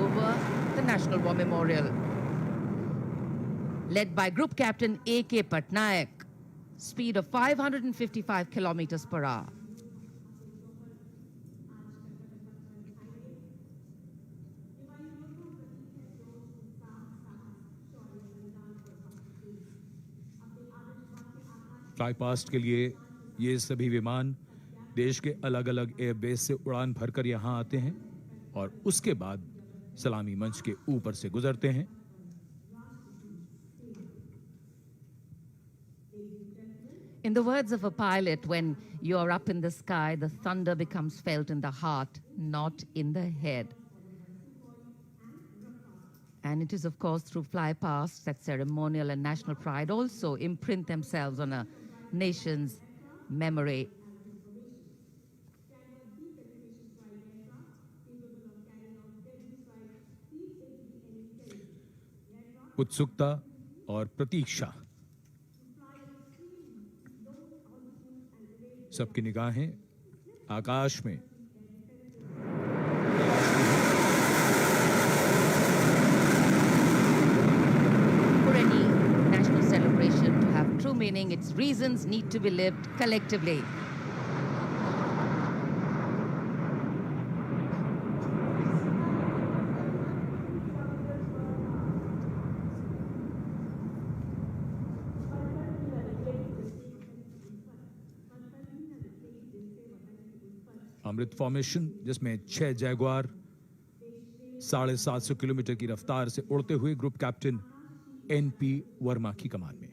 over the National War Memorial. Led by Group Captain A.K. Patnaik, speed of 555 kilometers per hour. Fly past के लिए ये सभी विमान देश के अलग-अलग airbase से उड़ान भरकर यहां आते हैं और उसके बाद सलामी मंच के ऊपर से गुजरते हैं। In the words of a pilot, when you are up in the sky, the thunder becomes felt in the heart, not in the head. And it is, of course, through fly past that ceremonial and national pride also imprint themselves on a nation's memory. उत्सुकता और प्रतीक्षा। सबकी निगाहें आकाश में। For any national celebration to have true meaning, its reasons need to be lived collectively. Amrit formation, जिसमें 6 Jaguar 750 kilometre की रफ्तार से उड़ते हुए ग्रुप कैप्टन NP वर्मा की कमान में।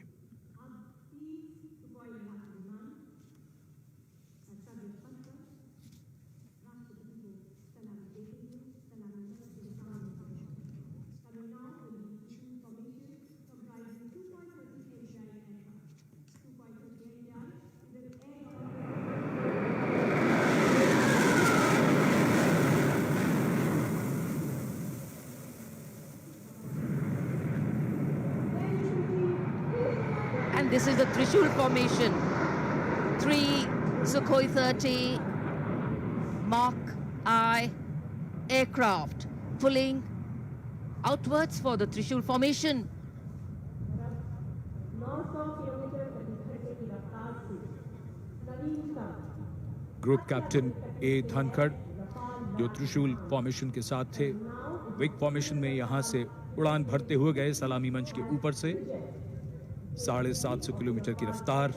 And this is the Trishul formation. 3 Sukhoi 30 Mark I aircraft pulling outwards for the Trishul formation. Group captain A Dhankhar, जो त्रिशूल फॉर्मेशन के साथ थे, विक फॉर्मेशन में यहां से उड़ान भरते हुए गए सलामी मंच के ऊपर से। 750 किलोमीटर की रफ्तार।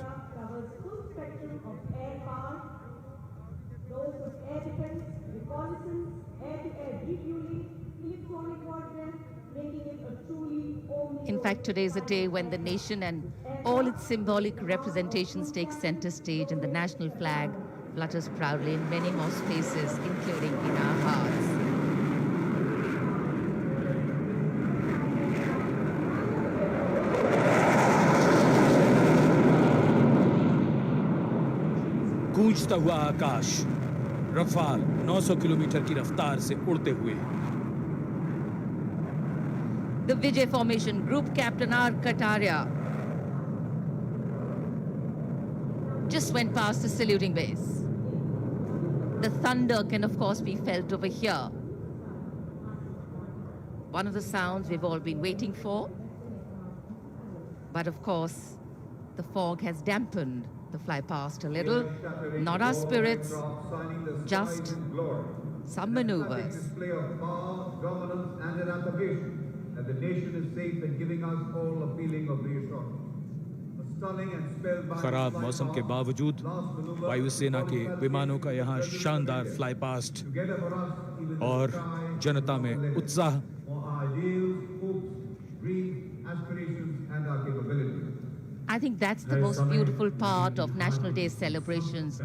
In fact, today is a day when the nation and all its symbolic representations take center stage, and the national flag flutters proudly in many more spaces, including in our hearts. गूंजता हुआ आकाश, Rafale 900 kilometre की रफ्तार से उड़ते हुए। The Vijay formation, Group Captain R. Kataria just went past the saluting base. The thunder can of course be felt over here. One of the sounds we've all been waiting for. But of course, the fog has dampened the fly past a little. Not our spirits, just some maneuvers. That the nation is safe and giving us all a feeling of reassurance. खराब मौसम के बावजूद वायुसेना के विमानों का यहाँ शानदार फ्लाई पास्ट और जनता में उत्साह। I think that's the most beautiful part of National Day celebrations.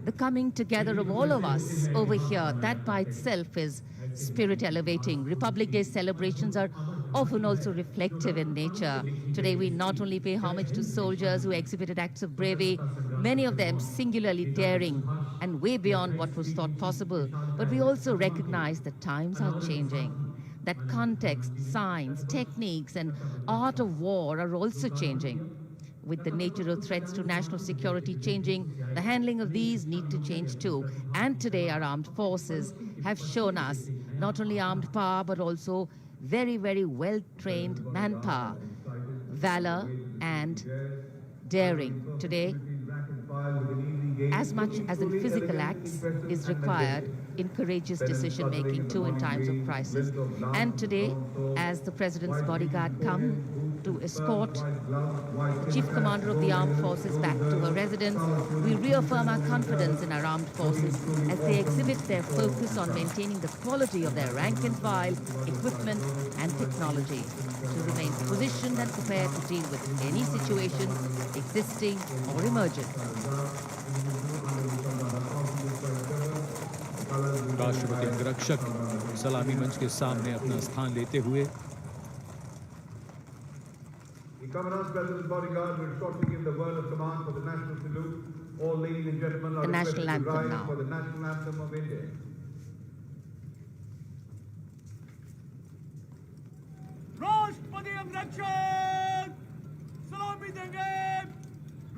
The coming together of all of us over here, that by itself is spirit elevating. Republic Day celebrations are often also reflective in nature. Today we not only pay homage to soldiers who exhibited acts of bravery, many of them singularly daring and way beyond what was thought possible, but we also recognize that times are changing, that context, science, techniques and art of war are also changing. With the nature of threats to national security changing, the handling of these need to change too. And today our armed forces have shown us not only armed power, but also very, very well-trained manpower, valor and daring. Today, as much as in physical acts is required in courageous decision-making too in times of crisis. And today, as the President's bodyguard come to escort the Chief Commander of the Armed Forces back to her residence, we reaffirm our confidence in our armed forces as they exhibit their focus on maintaining the quality of their rank and file, equipment and technology to remain positioned and prepared to deal with any situation existing or emerging. राष्ट्रपति अंगरक्षक सलामी मंच के सामने अपना स्थान लेते हुए The Commandant's President's bodyguard will shortly give the word of command for the national salute. All ladies and gentlemen are The national requested to anthem rise now. for the national anthem of India. राष्ट्रपति अंग रक्षक सलामी देंगे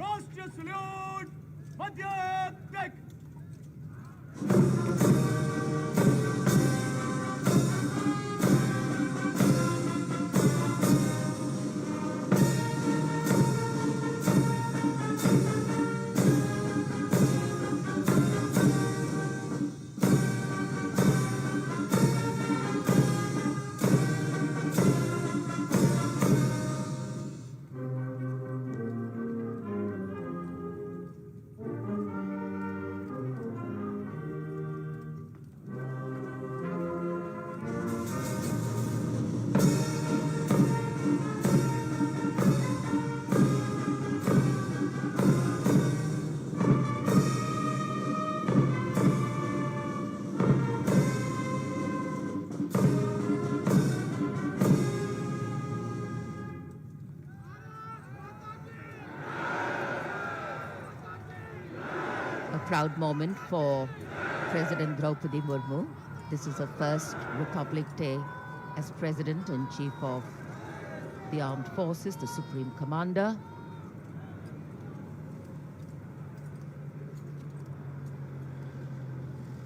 राष्ट्रीय salute मध्य take Proud moment for President Droupadi Murmu. This is her first Republic Day as President-in-Chief of the Armed Forces, the Supreme Commander.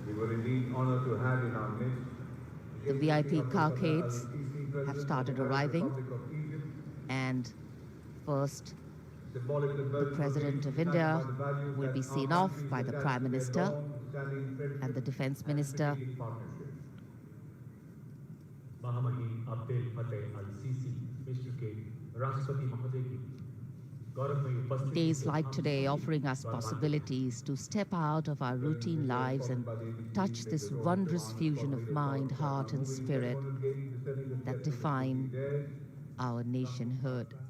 We were indeed honored to have in our midst The VIP carcades have started arriving, and first the President of India will be seen off by the Prime Minister and the Defense Minister. महामहिम Abdel Fattah al-Sisi मिस्र के राष्ट्रपति महोदय की गौरवमयी उपस्थिति Days like today offering us possibilities to step out of our routine lives and touch this wondrous fusion of mind, heart and spirit that define our nationhood.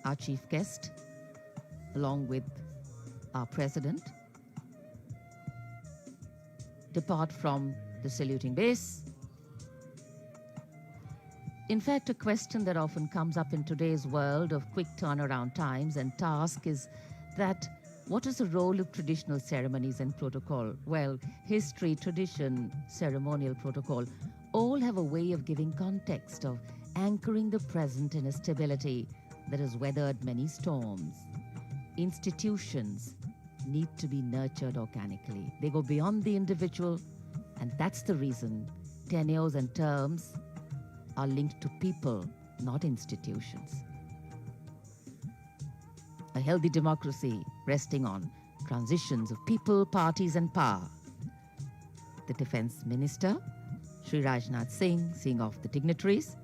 Our chief guest, along with our president, depart from the saluting base. In fact, a question that often comes up in today's world of quick turnaround times and tasks is that what is the role of traditional ceremonies and protocol? Well, history, tradition, ceremonial protocol all have a way of giving context, of anchoring the present in a stability that has weathered many storms. Institutions need to be nurtured organically. They go beyond the individual, and that's the reason tenures and terms are linked to people, not institutions. A healthy democracy resting on transitions of people, parties, and power. The Defense Minister, Shri Rajnath Singh, seeing off the dignitaries.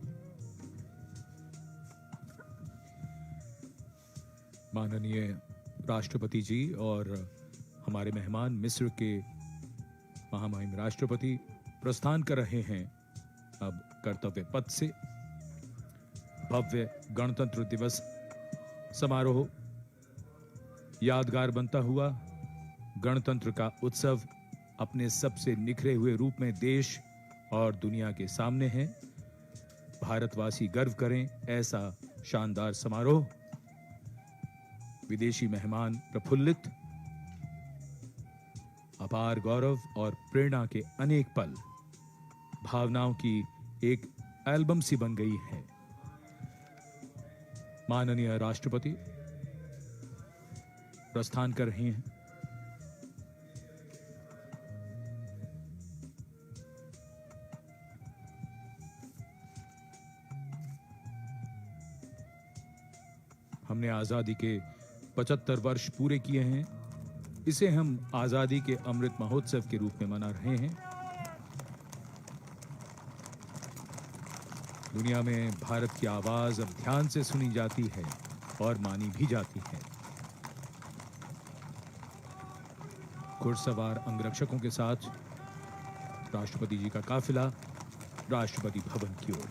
माननीय राष्ट्रपति जी और हमारे मेहमान मिस्र के महामहिम राष्ट्रपति प्रस्थान कर रहे हैं अब कर्तव्य पथ से। भव्य गणतंत्र दिवस समारोह यादगार बनता हुआ गणतंत्र का उत्सव अपने सबसे निखरे हुए रूप में देश और दुनिया के सामने है। भारतवासी गर्व करें ऐसा शानदार समारोह। विदेशी मेहमान प्रफुल्लित, अपार गौरव और प्रेरणा के अनेक पल भावनाओं की एक एल्बम सी बन गई है। माननीय राष्ट्रपति प्रस्थान कर रहे हैं। हमने आजादी के 75 वर्ष पूरे किए हैं। इसे हम आजादी के अमृत महोत्सव के रूप में मना रहे हैं। दुनिया में भारत की आवाज अब ध्यान से सुनी जाती है और मानी भी जाती है। घुड़सवार अंगरक्षकों के साथ राष्ट्रपति जी का काफिला राष्ट्रपति भवन की ओर।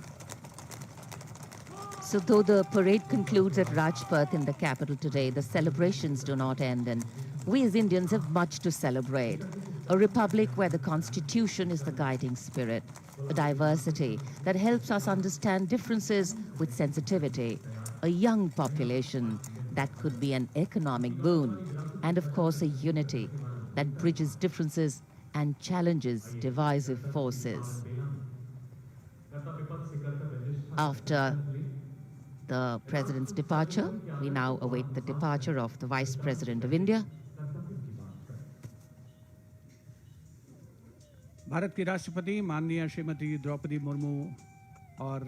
So though the parade concludes at Rajpath in the capital today, the celebrations do not end, and we as Indians have much to celebrate. A republic where the constitution is the guiding spirit, a diversity that helps us understand differences with sensitivity, a young population that could be an economic boon, and of course a unity that bridges differences and challenges divisive forces. After the President's departure, we now await the departure of the Vice President of India. Bharat की राष्ट्रपति माननीय श्रीमती द्रौपदी मुर्मू और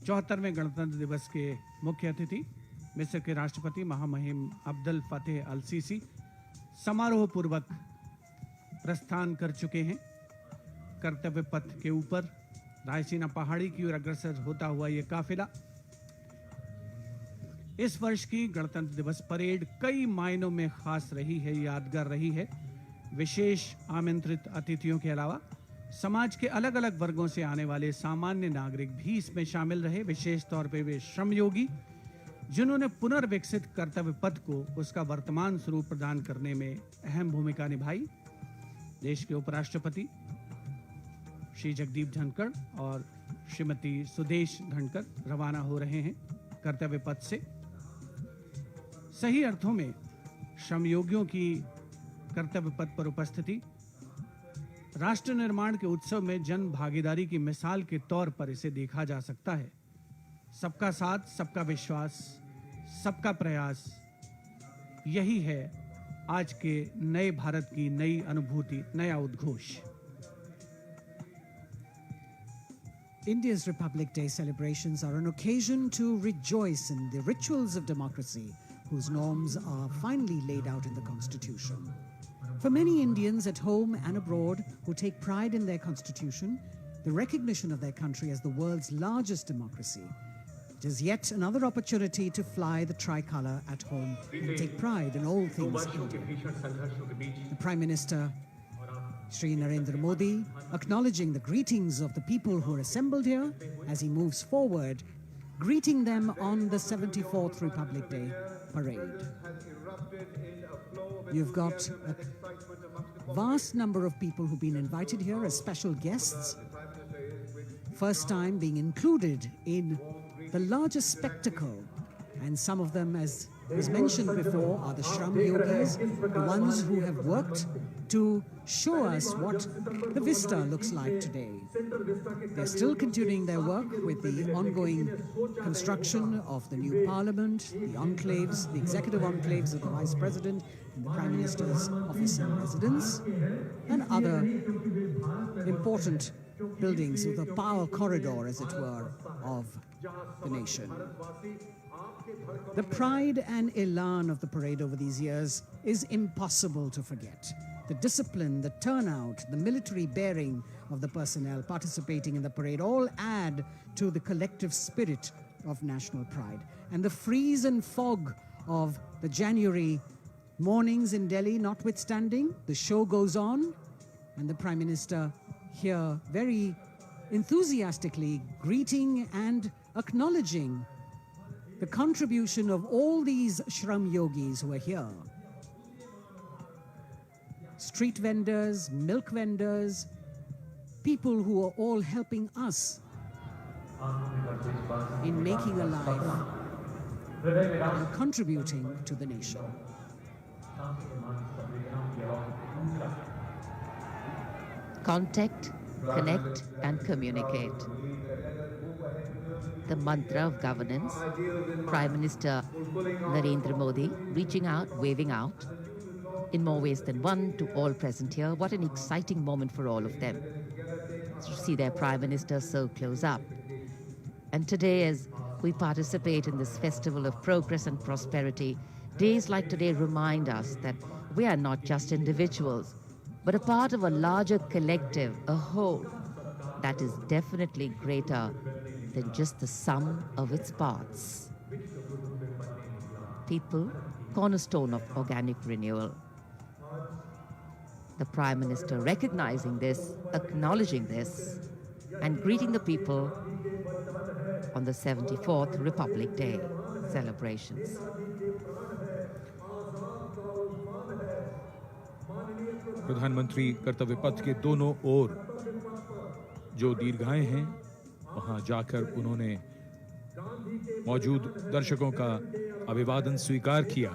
74वें गणतंत्र दिवस के मुख्य अतिथि मिस्र के राष्ट्रपति महामहिम अब्दुल फतेह al-Sisi समारोह पूर्वक प्रस्थान कर चुके हैं। कर्तव्य पथ के ऊपर रायसीना पहाड़ी की ओर अग्रसर होता हुआ ये काफिला इस वर्ष की गणतंत्र दिवस परेड कई मायनों में खास रही है, यादगार रही है। विशेष आमंत्रित अतिथियों के अलावा समाज के अलग अलग वर्गों से आने वाले सामान्य नागरिक भी इसमें शामिल रहे। विशेष तौर पे वे श्रमयोगी जिन्होंने पुनर्विकसित कर्तव्य पथ को उसका वर्तमान स्वरूप प्रदान करने में अहम भूमिका निभाई। देश के उपराष्ट्रपति श्री जगदीप धनखड़ और श्रीमती सुदेश धनखड़ रवाना हो रहे हैं कर्तव्य पथ से। सही अर्थों में श्रमयोगियों की कर्तव्य पथ पर उपस्थिति राष्ट्र निर्माण के उत्सव में जन भागीदारी की मिसाल के तौर पर इसे देखा जा सकता है। सबका साथ, सबका विश्वास, सबका प्रयास, यही है आज के नए भारत की नई अनुभूति, नया उद्घोष। India's Republic Day celebrations are an occasion to rejoice in the rituals of democracy, whose norms are finally laid out in the Constitution. For many Indians at home and abroad who take pride in their Constitution, the recognition of their country as the world's largest democracy, it is yet another opportunity to fly the tricolour at home and take pride in all things Indian. The Prime Minister, Shri Narendra Modi, acknowledging the greetings of the people who are assembled here as he moves forward, greeting them on the 74th Republic Day parade. You've got a vast number of people who've been invited here as special guests, first time being included in the largest spectacle, and some of them, as was mentioned before, are the Shram Yogis, the ones who have worked to show us what the vista looks like today. They're still continuing their work with the ongoing construction of the new parliament, the enclaves, the executive enclaves of the Vice President and the Prime Minister's office and residence, and other important buildings with the power corridor, as it were, of the nation. The pride and elan of the parade over these years is impossible to forget. The discipline, the turnout, the military bearing of the personnel participating in the parade all add to the collective spirit of national pride. And the freeze and fog of the January mornings in Delhi notwithstanding, the show goes on, and the Prime Minister here very enthusiastically greeting and acknowledging the contribution of all these Shram Yogis who are here. Street vendors, milk vendors, people who are all helping us in making a life and contributing to the nation. Contact, connect, and communicate. The mantra of governance, Prime Minister Narendra Modi reaching out, waving out, in more ways than one, to all present here. What an exciting moment for all of them to see their Prime Minister so close up. And today, as we participate in this festival of progress and prosperity, days like today remind us that we are not just individuals, but a part of a larger collective, a whole, that is definitely greater than just the sum of its parts. People, cornerstone of organic renewal. The Prime Minister recognizing this, acknowledging this, and greeting the people on the 74th Republic Day celebrations. प्रधानमंत्री कर्तव्य पथ के दोनों ओर जो दीर्घाएं हैं, वहां जाकर उन्होंने मौजूद दर्शकों का अभिवादन स्वीकार किया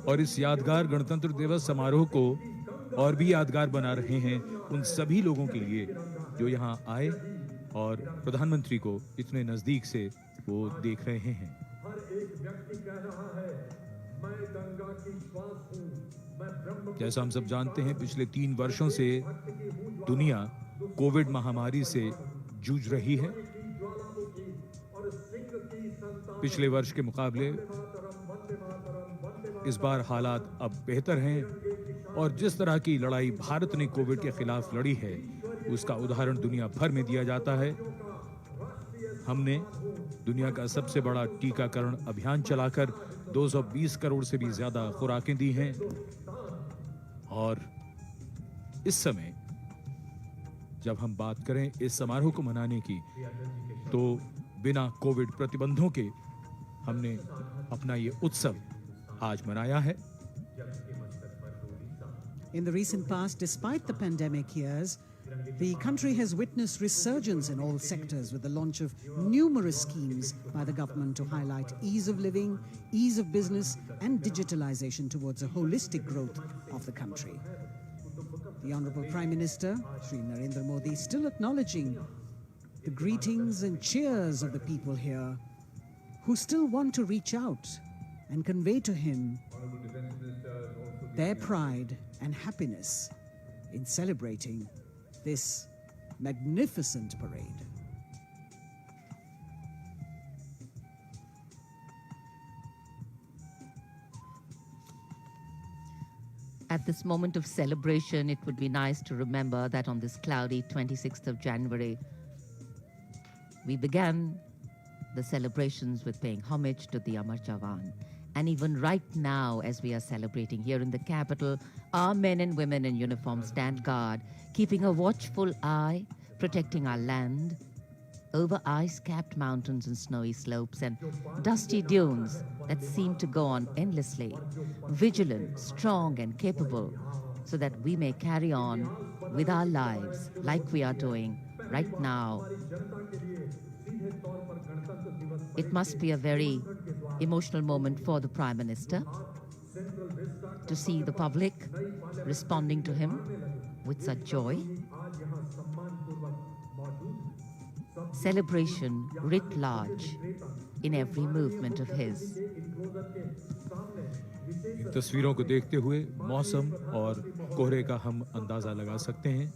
और इस यादगार गणतंत्र दिवस समारोह को और भी यादगार बना रहे हैं उन सभी लोगों के लिए जो यहाँ आए और प्रधानमंत्री को इतने नजदीक से वो देख रहे हैं। जैसा हम सब जानते हैं, पिछले 3 वर्षों से दुनिया कोविड महामारी से जूझ रही है। पिछले वर्ष के मुकाबले इस बार हालात अब बेहतर हैं और जिस तरह की लड़ाई भारत ने कोविड के खिलाफ लड़ी है उसका उदाहरण दुनिया भर में दिया जाता है। हमने दुनिया का सबसे बड़ा टीकाकरण अभियान चलाकर 220 करोड़ से भी ज्यादा खुराकें दी हैं और इस समय जब हम बात करें इस समारोह को मनाने की तो बिना कोविड प्रतिबंधों के हमने अपना ये उत्सव आज मनाया है। In the recent past, despite the pandemic years, the country has witnessed resurgence in all sectors with the launch of numerous schemes by the government to highlight ease of living, ease of business and digitalization towards a holistic growth of the country. The Honorable Prime Minister, Shri Narendra Modi, still acknowledging the greetings and cheers of the people here who still want to reach out and convey to him their pride and happiness in celebrating this magnificent parade. At this moment of celebration, it would be nice to remember that on this cloudy 26th of January, we began the celebrations with paying homage to the Amar Jawan. And even right now, as we are celebrating here in the capital, our men and women in uniform stand guard, keeping a watchful eye, protecting our land over ice-capped mountains and snowy slopes and dusty dunes that seem to go on endlessly, vigilant, strong and capable, so that we may carry on with our lives like we are doing right now. It must be a very emotional moment for the Prime Minister to see the public responding to him with such joy. Celebration writ large in every movement of his. इन तस्वीरों को देखते हुए मौसम और कोहरे का हम अंदाजा लगा सकते हैं।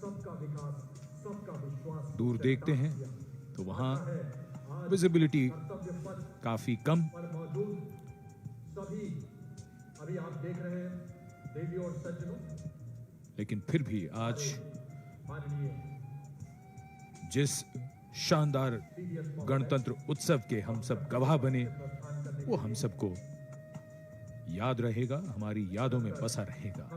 दूर देखते हैं तो वहाँ विजिबिलिटी काफी कम, लेकिन फिर भी आज जिस शानदार गणतंत्र उत्सव के हम सब गवाह बने वो हम सबको याद रहेगा, हमारी यादों में बसा रहेगा।